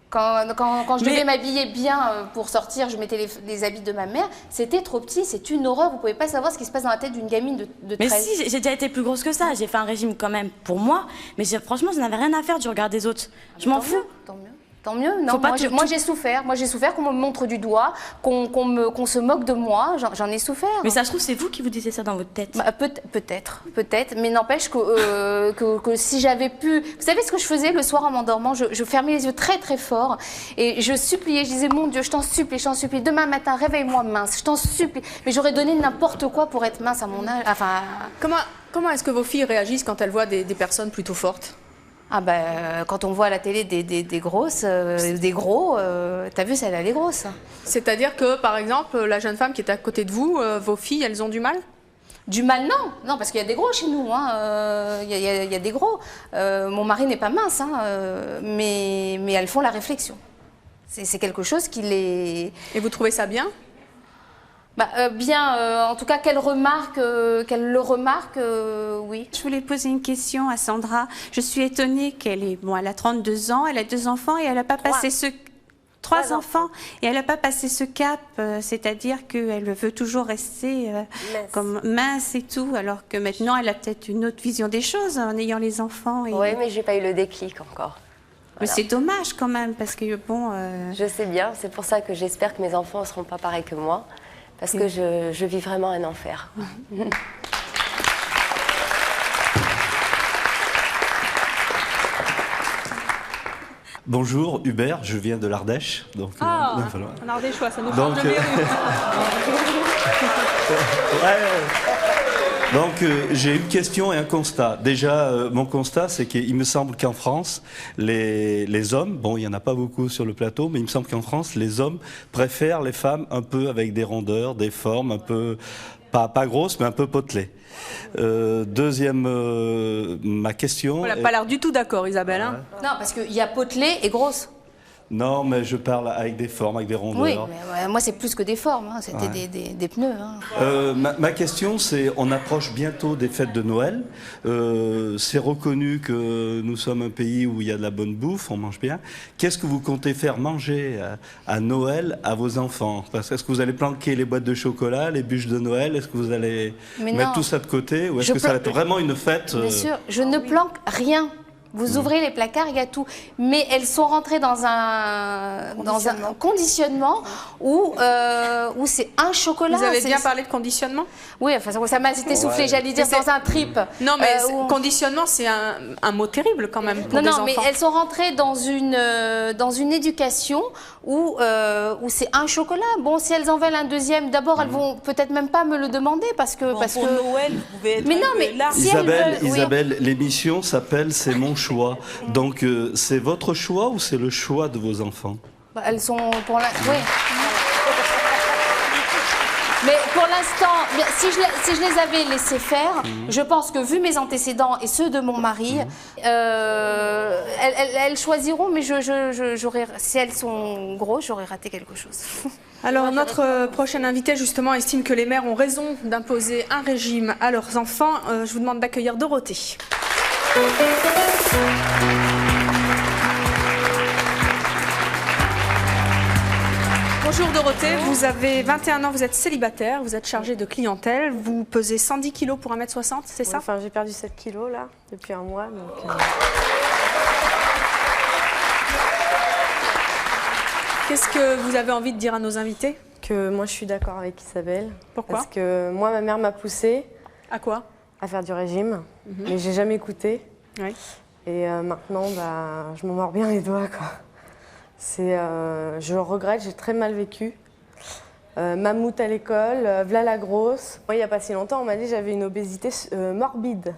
Quand je devais m'habiller bien pour sortir, je mettais les habits de ma mère. C'était trop petit, c'est une horreur. Vous ne pouvez pas savoir ce qui se passe dans la tête d'une gamine de 13. Mais si, j'ai déjà été plus grosse que ça. J'ai fait un régime quand même pour moi. Mais franchement, ça n'avait rien à faire du regard des autres. Je m'en fous. Tant mieux. Non, moi j'ai souffert. Moi j'ai souffert qu'on me montre du doigt, qu'on se moque de moi. J'en ai souffert. Mais ça se trouve, c'est vous qui vous disiez ça dans votre tête. Peut-être. Mais n'empêche que si j'avais pu... Vous savez ce que je faisais le soir en m'endormant? Je fermais les yeux très très fort et je suppliais. Je disais, mon Dieu, je t'en supplie. Demain matin, réveille-moi mince. Je t'en supplie. Mais j'aurais donné n'importe quoi pour être mince à mon âge. Enfin... Comment est-ce que vos filles réagissent quand elles voient des personnes plutôt fortes? Quand on voit à la télé des grosses, des gros, t'as vu, celle-là, elle est grosse. C'est-à-dire que, par exemple, la jeune femme qui est à côté de vous, vos filles, elles ont du mal? Du mal, non, parce qu'il y a des gros chez nous, il y a des gros. Mon mari n'est pas mince, mais elles font la réflexion. C'est quelque chose qui les... Et vous trouvez ça bien? Bien, en tout cas qu'elle le remarque, oui. Je voulais poser une question à Sandra. Je suis étonnée elle a 32 ans, elle a 2 enfants et elle n'a pas passé trois enfants et elle n'a pas passé ce cap, c'est-à-dire qu'elle veut toujours rester comme mince et tout, alors que maintenant elle a peut-être une autre vision des choses en ayant les enfants. Oui, mais j'ai pas eu le déclic encore. Mais c'est dommage quand même parce que bon. Je sais bien, c'est pour ça que j'espère que mes enfants ne seront pas pareils que moi. Parce que je vis vraiment un enfer. Bonjour, Hubert, je viens de l'Ardèche. Un Ardéchois, ça nous change de Méru. Donc j'ai une question et un constat. Déjà, mon constat, c'est qu'il me semble qu'en France, les hommes, bon, il n'y en a pas beaucoup sur le plateau, mais il me semble qu'en France, les hommes préfèrent les femmes un peu avec des rondeurs, des formes un peu, pas grosses, mais un peu potelées. Deuxième, ma question... On n'a pas l'air du tout d'accord, Isabelle. Hein. Non, parce qu'il y a potelée et grosse. Non, mais je parle avec des formes, avec des rondeurs. Oui, mais moi c'est plus que des formes, c'était des pneus. Ma question, c'est, on approche bientôt des fêtes de Noël. C'est reconnu que nous sommes un pays où il y a de la bonne bouffe, on mange bien. Qu'est-ce que vous comptez faire manger à Noël à vos enfants? Est-ce que vous allez planquer les boîtes de chocolat, les bûches de Noël? Est-ce que vous allez mettre tout ça de côté? Ou est-ce que ça va être vraiment une fête? Bien sûr, je ne planque rien. Vous ouvrez les placards, il y a tout. Mais elles sont rentrées dans un conditionnement où c'est un chocolat. Vous avez bien parlé de conditionnement? Oui, enfin, ça m'a été soufflé, j'allais dire, dans un trip. Non, mais conditionnement, c'est un mot terrible quand même pour des enfants. Non, mais elles sont rentrées dans une éducation où c'est un chocolat. Bon, si elles en veulent un deuxième, d'abord, elles vont peut-être même pas me le demander parce que... Pour Noël, vous pouvez être... Mais non, mais si Isabelle, l'émission s'appelle « C'est mon choix ». Donc, c'est votre choix ou c'est le choix de vos enfants? Elles sont pour l'instant... Oui. Mais pour l'instant, si je les avais laissés faire, je pense que vu mes antécédents et ceux de mon mari, elles choisiront, mais si elles sont grosses, j'aurais raté quelque chose. Alors, notre prochaine invitée, justement, estime que les mères ont raison d'imposer un régime à leurs enfants. Je vous demande d'accueillir Dorothée. Bonjour Dorothée, vous avez 21 ans, vous êtes célibataire, vous êtes chargée de clientèle, vous pesez 110 kg pour 1m60, c'est ça? Enfin, j'ai perdu 7 kg là, depuis un mois. Donc, Qu'est-ce que vous avez envie de dire à nos invités? Que moi, je suis d'accord avec Isabelle. Pourquoi? Parce que moi, ma mère m'a poussée. À quoi? À faire du régime. Mais j'ai jamais écouté. Oui. Et maintenant, je m'en mords bien les doigts, quoi. Je le regrette, j'ai très mal vécu. Mammouth à l'école, v'là la grosse. Moi, il n'y a pas si longtemps, on m'a dit que j'avais une obésité morbide.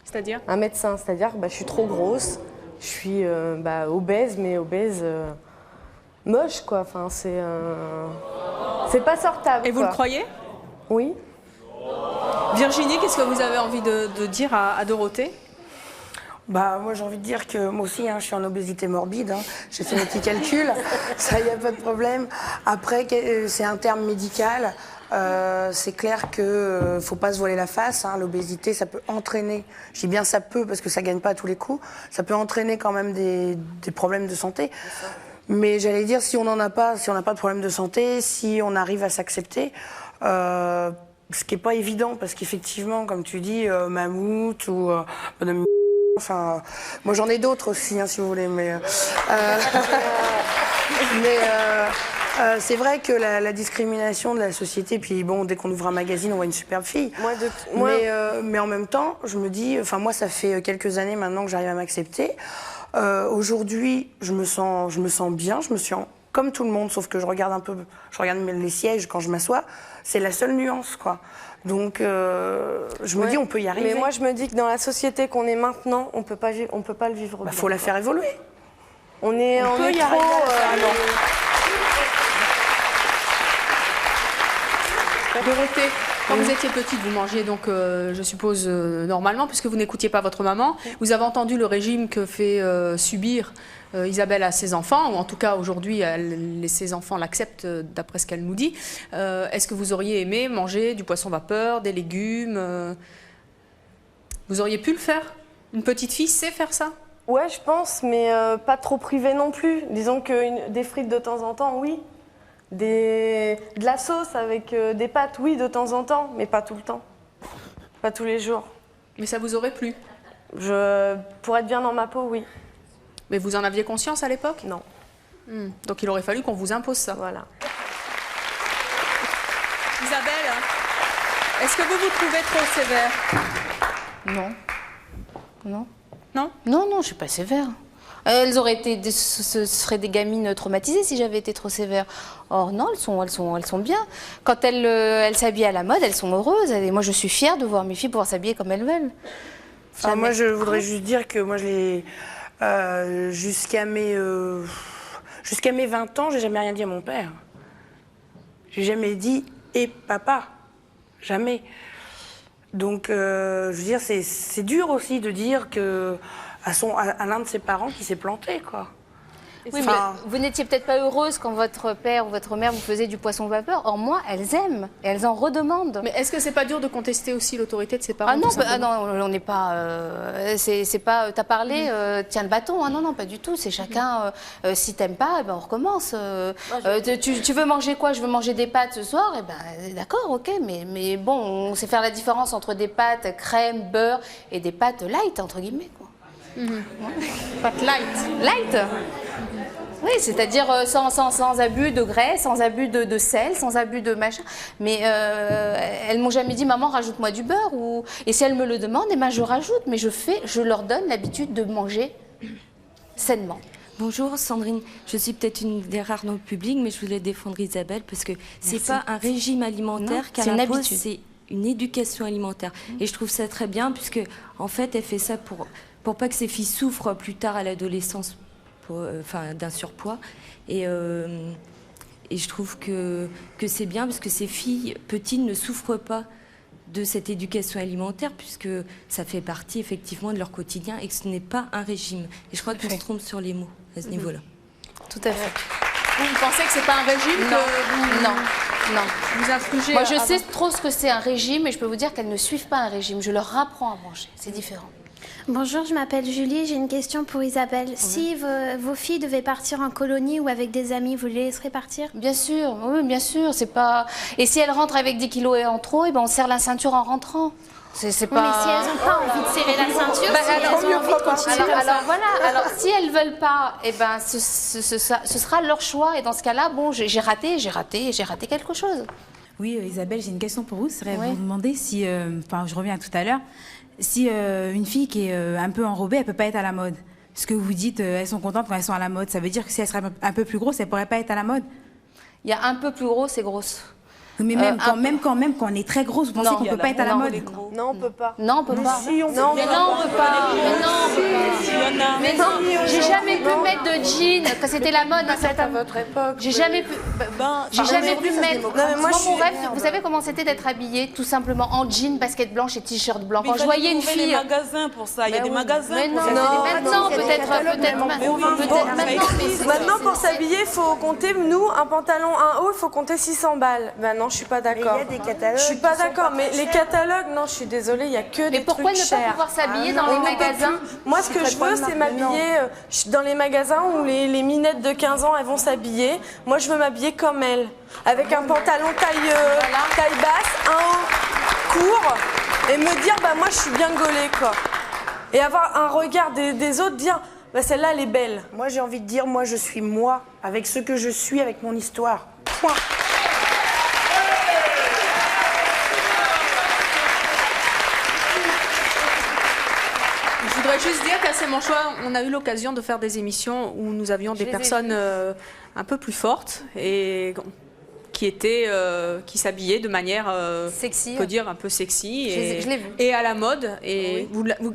C'est-à-dire? Un médecin, c'est-à-dire que je suis trop grosse. Je suis obèse, mais obèse moche, quoi. Enfin, c'est pas sortable. Et vous le croyez? Oui. Virginie, qu'est-ce que vous avez envie de dire à Dorothée? Moi, j'ai envie de dire que moi aussi, je suis en obésité morbide. J'ai fait mes petits calculs, ça, il n'y a pas de problème. Après, c'est un terme médical. C'est clair qu'il ne faut pas se voiler la face. L'obésité, ça peut entraîner, je dis bien ça peut parce que ça ne gagne pas à tous les coups, ça peut entraîner quand même des problèmes de santé. Mais j'allais dire, si on n'en a pas, si on n'a pas de problème de santé, si on arrive à s'accepter, ce qui n'est pas évident parce qu'effectivement, comme tu dis, Mammouth ou Madame... Enfin, moi j'en ai d'autres aussi, si vous voulez, mais c'est vrai que la discrimination de la société, puis bon, dès qu'on ouvre un magazine, on voit une superbe fille. Mais en même temps, je me dis, moi ça fait quelques années maintenant que j'arrive à m'accepter. Aujourd'hui, je me sens bien, je me sens comme tout le monde, sauf que je regarde les sièges quand je m'assois. C'est la seule nuance, quoi. Donc, je me dis, on peut y arriver. Mais moi, je me dis que dans la société qu'on est maintenant, on peut pas le vivre. Faut la faire évoluer. On peut y arriver. Dorothée, quand vous étiez petite, vous mangiez donc, je suppose, normalement, puisque vous n'écoutiez pas votre maman. Vous avez entendu le régime que fait subir Isabelle à ses enfants, ou en tout cas aujourd'hui, ses enfants l'acceptent d'après ce qu'elle nous dit. Est-ce que vous auriez aimé manger du poisson vapeur, des légumes Vous auriez pu le faire? Une petite fille sait faire ça? Ouais, je pense, mais pas trop privée non plus. Disons que des frites de temps en temps, oui. De la sauce avec des pâtes, oui, de temps en temps, mais pas tout le temps. Pas tous les jours. Mais ça vous aurait plu? Pour être bien dans ma peau, oui. Mais vous en aviez conscience à l'époque? Non. Donc il aurait fallu qu'on vous impose ça. Voilà. Isabelle, est-ce que vous vous trouvez trop sévère? Non. Non. Non? Non, je suis pas sévère. Elles auraient été, ce seraient des gamines traumatisées si j'avais été trop sévère. Or non, elles sont bien. Quand elles s'habillent à la mode, elles sont heureuses. Et moi, je suis fière de voir mes filles pouvoir s'habiller comme elles veulent. Moi, je voudrais juste dire que moi, je l'ai jusqu'à mes 20 ans, j'ai jamais rien dit à mon père. J'ai jamais dit « et papa ». Jamais. Donc, je veux dire, c'est dur aussi de dire que à l'un de ses parents qui s'est planté, quoi. Oui, mais vous n'étiez peut-être pas heureuse quand votre père ou votre mère vous faisait du poisson vapeur. Or, moi, elles aiment et elles en redemandent. Mais est-ce que c'est pas dur de contester aussi l'autorité de ses parents? Non, on n'est pas... c'est pas... T'as parlé, tiens le bâton. Non, pas du tout. C'est chacun... si t'aimes pas, on recommence. Tu veux manger quoi? Je veux manger des pâtes ce soir. D'accord, ok. Mais bon, on sait faire la différence entre des pâtes crème, beurre et des pâtes light, entre guillemets, quoi. Pâtes light. Light. Oui, c'est-à-dire sans abus de graisse, sans abus de sel, sans abus de machin. Mais elles m'ont jamais dit, maman, rajoute-moi du beurre. Et si elles me le demandent, je rajoute. Mais je leur donne l'habitude de manger sainement. Bonjour Sandrine, je suis peut-être une des rares dans le public, mais je voulais défendre Isabelle parce que c'est pas un régime alimentaire qu'elle impose, c'est une éducation alimentaire. Et je trouve ça très bien puisque en fait elle fait ça pour pas que ses filles souffrent plus tard à l'adolescence d'un surpoids. Et je trouve que c'est bien parce que ces filles petites ne souffrent pas de cette éducation alimentaire puisque ça fait partie effectivement de leur quotidien et que ce n'est pas un régime. Et je crois qu'on se trompe sur les mots à ce niveau-là. Tout à fait. Vous pensez que c'est pas un régime? Non. Vous infligez. Moi, je sais trop ce que c'est un régime et je peux vous dire qu'elles ne suivent pas un régime. Je leur apprends à manger. C'est différent. Bonjour, je m'appelle Julie, j'ai une question pour Isabelle. Oui. Si vos filles devaient partir en colonie ou avec des amis, vous les laisserez partir? Bien sûr, oui, bien sûr. C'est pas... Et si elles rentrent avec 10 kilos en trop, on serre la ceinture en rentrant. C'est pas... Mais si elles n'ont pas envie de serrer la ceinture, si elles ont envie de continuer alors voilà, alors si elles veulent pas, eh ben, ce sera leur choix. Et dans ce cas-là, bon, j'ai raté quelque chose. Oui, Isabelle, j'ai une question pour vous. Je voudrais vous demander si, je reviens à tout à l'heure, si une fille qui est un peu enrobée, elle peut pas être à la mode. Ce que vous dites, elles sont contentes quand elles sont à la mode. Ça veut dire que si elles seraient un peu plus grosses, elles pourraient pas être à la mode. Il y a un peu plus gros, c'est grosse. Mais même quand on est très grosse, vous pensez qu'on peut pas être à la mode? Non, on peut pas. Non, on peut pas. Si, on peut. Mais non, on peut pas. Mais non, j'ai jamais pu mettre de jean quand c'était la mode. À votre époque. J'ai jamais pu. J'ai jamais pu mettre. Moi, mon rêve, vous savez comment c'était d'être habillée tout simplement en jean, basket blanche et t-shirt blanc. Quand je voyais une fille. Il y a des magasins pour ça. Il y a des magasins. Mais non, maintenant peut-être Maintenant, pour s'habiller, il faut compter, nous, un pantalon, un haut, il faut compter 600 balles. Ben non, je suis pas d'accord. Il y a des catalogues. Je suis pas d'accord, mais les catalogues, non, je suis désolée, il y a que des trucs chers. Mais pourquoi ne pas pouvoir s'habiller dans les magasins? Moi, ce que je veux, c'est m'habiller dans les magasins où les minettes de 15 ans, elles vont s'habiller. Moi, je veux m'habiller comme elles, avec un pantalon taille basse, un haut court, et me dire, bah moi, je suis bien gaulée, quoi. Et avoir un regard des autres, dire, bah celle-là, elle est belle. Moi, j'ai envie de dire, moi, je suis moi, avec ce que je suis, avec mon histoire. Point. Je voudrais juste dire qu'à C'est mon choix, on a eu l'occasion de faire des émissions où nous avions des personnes un peu plus fortes et qui s'habillaient de manière, sexy, on peut dire un peu sexy je l'ai vu. Et à la mode. Et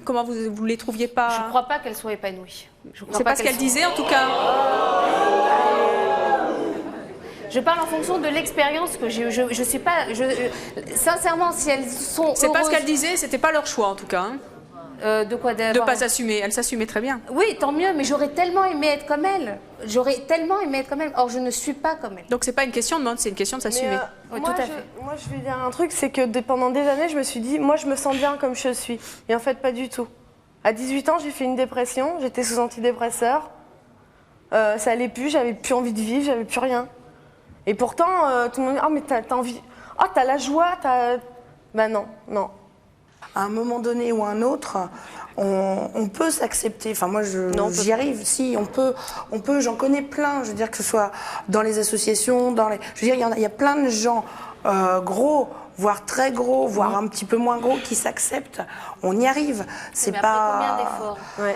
comment vous les trouviez pas? Je ne crois pas qu'elles soient épanouies. C'est pas ce qu'elle disait en tout cas. Je parle en fonction de l'expérience que j'ai. Je suis pas. Sincèrement, si elles sont. C'est pas ce qu'elle disait, c'était pas leur choix en tout cas. Hein. De quoi? De pas s'assumer. Elle s'assumait très bien. Oui, tant mieux, mais j'aurais tellement aimé être comme elle. J'aurais tellement aimé être comme elle. Or, je ne suis pas comme elle. Donc, c'est pas une question de mode, c'est une question de s'assumer. Oui, tout à fait. Moi, je vais dire un truc, c'est que pendant des années, je me suis dit, moi, je me sens bien comme je suis. Et en fait, pas du tout. À 18 ans, j'ai fait une dépression. J'étais sous antidépresseur. Ça allait plus, j'avais plus envie de vivre, j'avais plus rien. Et pourtant, tout le monde dit, oh, mais t'as envie. Oh, t'as la joie, t'as. Ben non, non. À un moment donné ou un autre, on peut s'accepter. Enfin, moi, j'y arrive. Si, on peut. J'en connais plein. Je veux dire que ce soit dans les associations, Je veux dire, il y a plein de gens gros, voire très gros, voire un petit peu moins gros, qui s'acceptent. On y arrive. C'est pas.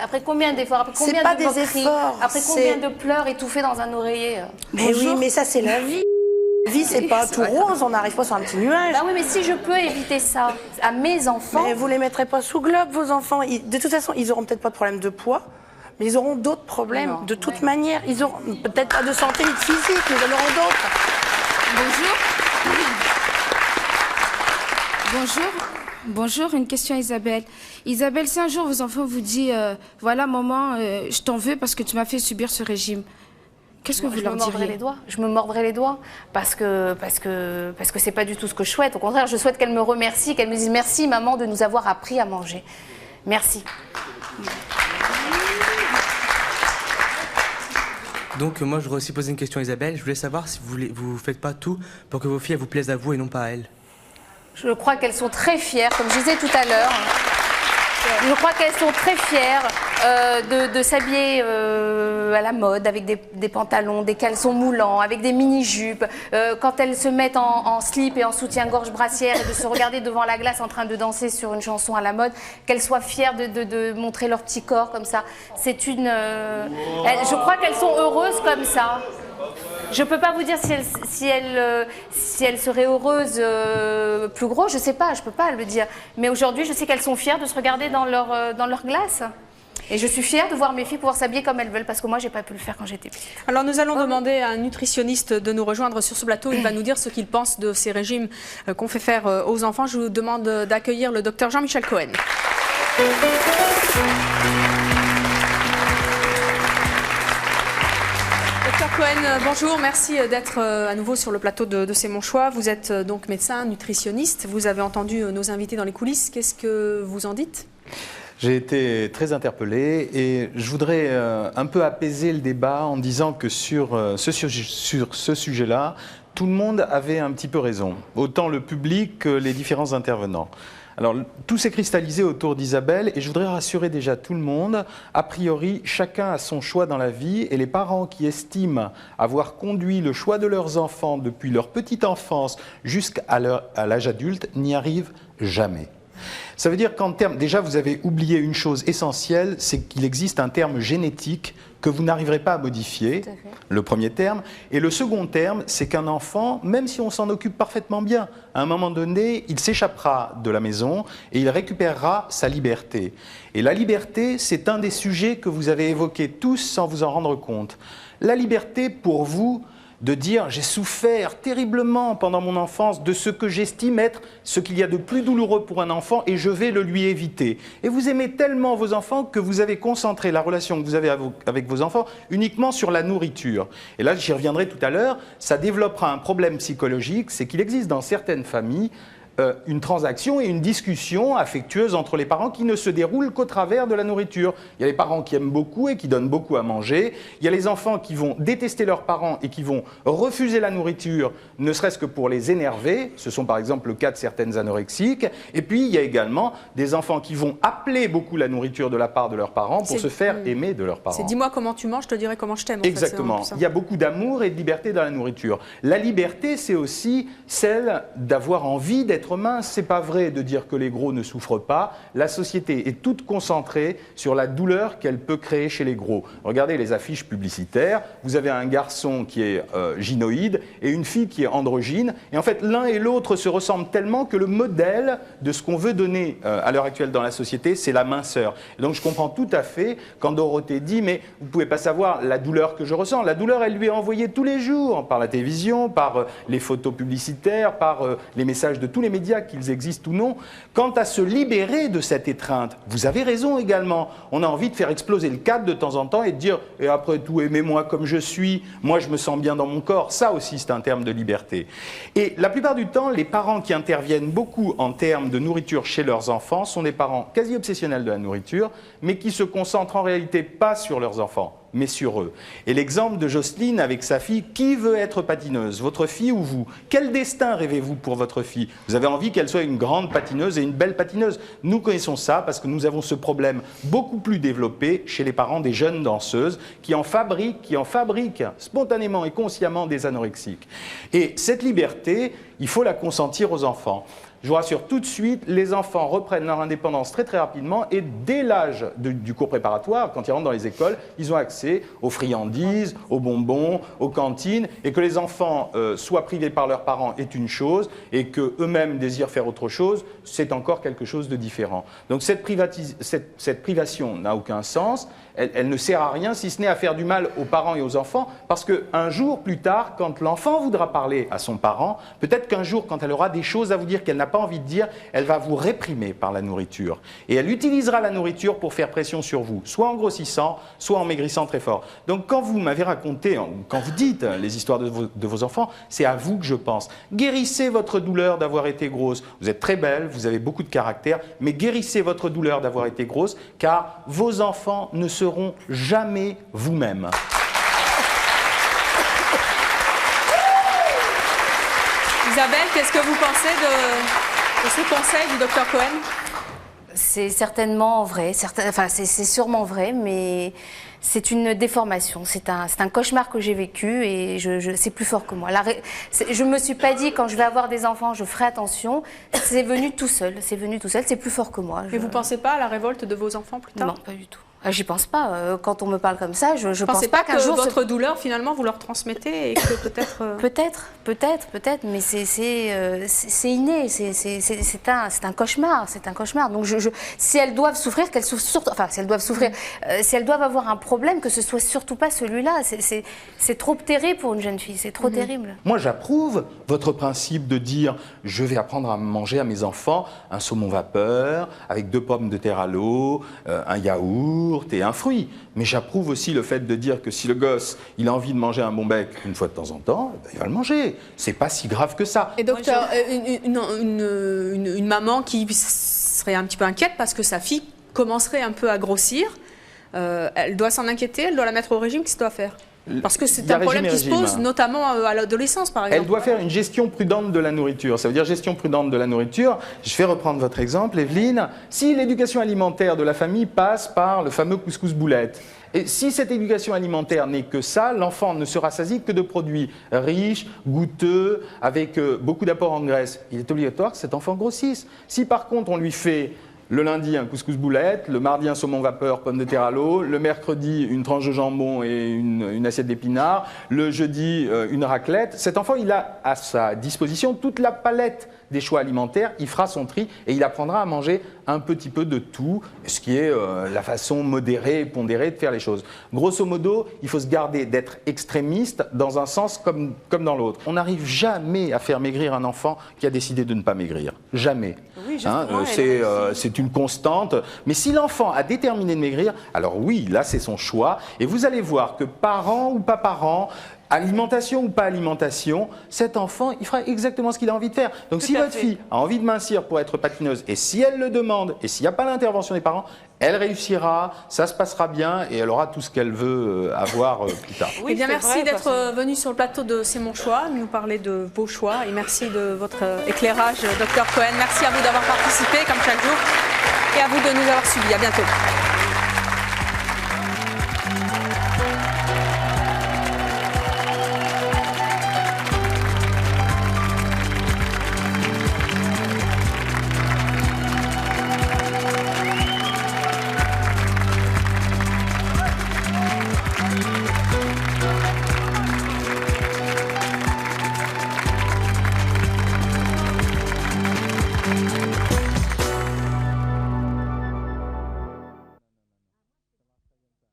Après combien d'efforts? Après combien pas de des moqueries? efforts. Après combien de pleurs étouffés dans un oreiller? Mais oui, mais ça, c'est la vie. La vie, c'est pas tout rose, on n'arrive pas sur un petit nuage. Bah oui, mais si je peux éviter ça à mes enfants... Mais vous les mettrez pas sous globe, vos enfants. De toute façon, ils auront peut-être pas de problème de poids, mais ils auront d'autres problèmes. De toute manière, ils auront peut-être pas de santé ni de physique, mais ils en auront d'autres. Bonjour, une question à Isabelle. Isabelle, si un jour vos enfants vous disent voilà maman, je t'en veux parce que tu m'as fait subir ce régime, qu'est-ce que vous leur diriez? Je me mordrai les doigts parce que c'est pas du tout ce que je souhaite. Au contraire, je souhaite qu'elles me remercient, qu'elles me disent merci maman de nous avoir appris à manger. Merci. Donc moi, je voudrais aussi poser une question à Isabelle. Je voulais savoir si vous faites pas tout pour que vos filles vous plaisent à vous et non pas à elles. Je crois qu'elles sont très fières, comme je disais tout à l'heure. Je crois qu'elles sont très fières de s'habiller à la mode, avec des pantalons, des caleçons moulants, avec des mini-jupes. Quand elles se mettent en slip et en soutien-gorge brassière et de se regarder devant la glace en train de danser sur une chanson à la mode, qu'elles soient fières de montrer leur petit corps comme ça. C'est une... je crois qu'elles sont heureuses comme ça. Je ne peux pas vous dire si elles seraient heureuses plus gros, je ne sais pas, je ne peux pas le dire. Mais aujourd'hui, je sais qu'elles sont fières de se regarder dans leur glace. Et je suis fière de voir mes filles pouvoir s'habiller comme elles veulent, parce que moi, je n'ai pas pu le faire quand j'étais petite. Alors, nous allons demander à un nutritionniste de nous rejoindre sur ce plateau. Il va nous dire ce qu'il pense de ces régimes qu'on fait faire aux enfants. Je vous demande d'accueillir le docteur Jean-Michel Cohen. Docteur Cohen, bonjour, merci d'être à nouveau sur le plateau de C'est mon choix. Vous êtes donc médecin, nutritionniste, vous avez entendu nos invités dans les coulisses, qu'est-ce que vous en dites? J'ai été très interpellé et je voudrais un peu apaiser le débat en disant que sur ce sujet-là, tout le monde avait un petit peu raison, autant le public que les différents intervenants. Alors, tout s'est cristallisé autour d'Isabelle et je voudrais rassurer déjà tout le monde. A priori, chacun a son choix dans la vie et les parents qui estiment avoir conduit le choix de leurs enfants depuis leur petite enfance jusqu'à l'âge adulte n'y arrivent jamais. Ça veut dire qu'en termes, déjà vous avez oublié une chose essentielle, c'est qu'il existe un terme génétique que vous n'arriverez pas à modifier, le premier terme. Et le second terme, c'est qu'un enfant, même si on s'en occupe parfaitement bien, à un moment donné, il s'échappera de la maison et il récupérera sa liberté. Et la liberté, c'est un des sujets que vous avez évoqués tous sans vous en rendre compte. La liberté, pour vous, de dire « j'ai souffert terriblement pendant mon enfance de ce que j'estime être ce qu'il y a de plus douloureux pour un enfant et je vais le lui éviter ». Et vous aimez tellement vos enfants que vous avez concentré la relation que vous avez avec vos enfants uniquement sur la nourriture. Et là, j'y reviendrai tout à l'heure, ça développera un problème psychologique, c'est qu'il existe dans certaines familles une transaction et une discussion affectueuse entre les parents qui ne se déroulent qu'au travers de la nourriture. Il y a les parents qui aiment beaucoup et qui donnent beaucoup à manger. Il y a les enfants qui vont détester leurs parents et qui vont refuser la nourriture, ne serait-ce que pour les énerver. Ce sont par exemple le cas de certaines anorexiques. Et puis il y a également des enfants qui vont appeler beaucoup la nourriture de la part de leurs parents pour se faire aimer de leurs parents. C'est dis-moi comment tu manges, je te dirai comment je t'aime. Exactement. En fait, il y a beaucoup d'amour et de liberté dans la nourriture. La liberté, c'est aussi celle d'avoir envie d'être mince. C'est pas vrai de dire que les gros ne souffrent pas. La société est toute concentrée sur la douleur qu'elle peut créer chez les gros. Regardez les affiches publicitaires. Vous avez un garçon qui est gynoïde et une fille qui est androgyne. Et en fait, l'un et l'autre se ressemblent tellement que le modèle de ce qu'on veut donner à l'heure actuelle dans la société, c'est la minceur. Et donc je comprends tout à fait quand Dorothée dit « mais vous ne pouvez pas savoir la douleur que je ressens ». La douleur, elle lui est envoyée tous les jours par la télévision, par les photos publicitaires, par les messages de tous les médias, qu'ils existent ou non. Quant à se libérer de cette étreinte, vous avez raison également. On a envie de faire exploser le cadre de temps en temps et de dire « et après tout, aimez-moi comme je suis, moi je me sens bien dans mon corps ». Ça aussi, c'est un terme de liberté. Et la plupart du temps, les parents qui interviennent beaucoup en termes de nourriture chez leurs enfants sont des parents quasi obsessionnels de la nourriture, mais qui se concentrent en réalité pas sur leurs enfants, mais sur eux. Et l'exemple de Jocelyne avec sa fille, qui veut être patineuse, votre fille ou vous? Quel destin rêvez-vous pour votre fille? Vous avez envie qu'elle soit une grande patineuse et une belle patineuse. Nous connaissons ça parce que nous avons ce problème beaucoup plus développé chez les parents des jeunes danseuses qui en fabriquent spontanément et consciemment des anorexiques. Et cette liberté, il faut la consentir aux enfants. Je vous rassure tout de suite, les enfants reprennent leur indépendance très très rapidement et dès l'âge du cours préparatoire, quand ils rentrent dans les écoles, ils ont accès aux friandises, aux bonbons, aux cantines, et que les enfants soient privés par leurs parents est une chose et qu'eux-mêmes désirent faire autre chose, c'est encore quelque chose de différent. Donc cette privation n'a aucun sens. Elle ne sert à rien si ce n'est à faire du mal aux parents et aux enfants, parce qu'un jour plus tard, quand l'enfant voudra parler à son parent, peut-être qu'un jour, quand elle aura des choses à vous dire qu'elle n'a pas envie de dire, elle va vous réprimer par la nourriture. Et elle utilisera la nourriture pour faire pression sur vous, soit en grossissant, soit en maigrissant très fort. Donc quand vous m'avez raconté, quand vous dites les histoires de vos enfants, c'est à vous que je pense. Guérissez votre douleur d'avoir été grosse. Vous êtes très belle, vous avez beaucoup de caractère, mais guérissez votre douleur d'avoir été grosse, car vos enfants ne seront jamais vous-même. Isabelle, qu'est-ce que vous pensez de ce conseil du Dr Cohen? C'est certainement vrai, c'est sûrement vrai, mais c'est une déformation. C'est un cauchemar que j'ai vécu et c'est plus fort que moi. Je ne me suis pas dit, quand je vais avoir des enfants, je ferai attention. C'est venu tout seul, c'est plus fort que moi. Mais vous ne pensez pas à la révolte de vos enfants plus tard? Non, pas du tout. J'y pense pas. Quand on me parle comme ça, je pense pas qu'un jour votre douleur finalement vous leur transmettez et que peut-être. Peut-être, mais c'est inné. C'est un cauchemar. Donc si elles doivent souffrir, qu'elles souffrent surtout. Enfin, si elles doivent souffrir, si elles doivent avoir un problème, que ce soit surtout pas celui-là. C'est trop terrible pour une jeune fille. C'est trop terrible. Moi, j'approuve votre principe de dire je vais apprendre à manger à mes enfants un saumon vapeur avec 2 pommes de terre à l'eau, un yaourt et un fruit. Mais j'approuve aussi le fait de dire que si le gosse il a envie de manger un bon bec une fois de temps en temps, il va le manger. C'est pas si grave que ça. Et docteur, une maman qui serait un petit peu inquiète parce que sa fille commencerait un peu à grossir, elle doit s'en inquiéter, elle doit la mettre au régime, qu'est-ce qu'elle doit faire? Parce que c'est un problème qui se pose notamment à l'adolescence, par exemple. Elle doit faire une gestion prudente de la nourriture. Ça veut dire gestion prudente de la nourriture. Je vais reprendre votre exemple, Evelyne. Si l'éducation alimentaire de la famille passe par le fameux couscous boulette, et si cette éducation alimentaire n'est que ça, l'enfant ne se rassasie que de produits riches, goûteux, avec beaucoup d'apports en graisse. Il est obligatoire que cet enfant grossisse. Si par contre on lui fait le lundi un couscous boulette, le mardi un saumon vapeur, pommes de terre à l'eau, le mercredi une tranche de jambon et une assiette d'épinards, le jeudi une raclette, cet enfant il a à sa disposition toute la palette des choix alimentaires, il fera son tri et il apprendra à manger un petit peu de tout, ce qui est la façon modérée et pondérée de faire les choses. Grosso modo, il faut se garder d'être extrémiste dans un sens comme dans l'autre. On n'arrive jamais à faire maigrir un enfant qui a décidé de ne pas maigrir. Jamais. Oui, c'est une constante. Mais si l'enfant a déterminé de maigrir, alors oui, là c'est son choix. Et vous allez voir que parent ou pas parent, alimentation ou pas alimentation, cet enfant, il fera exactement ce qu'il a envie de faire. Donc si votre fille a envie de mincir pour être patineuse, et si elle le demande, et s'il n'y a pas l'intervention des parents, elle réussira, ça se passera bien, et elle aura tout ce qu'elle veut avoir plus tard. Oui, bien, merci d'être venu sur le plateau de C'est mon choix, nous parler de vos choix, et merci de votre éclairage, Dr Cohen. Merci à vous d'avoir participé, comme chaque jour, et à vous de nous avoir suivis. À bientôt.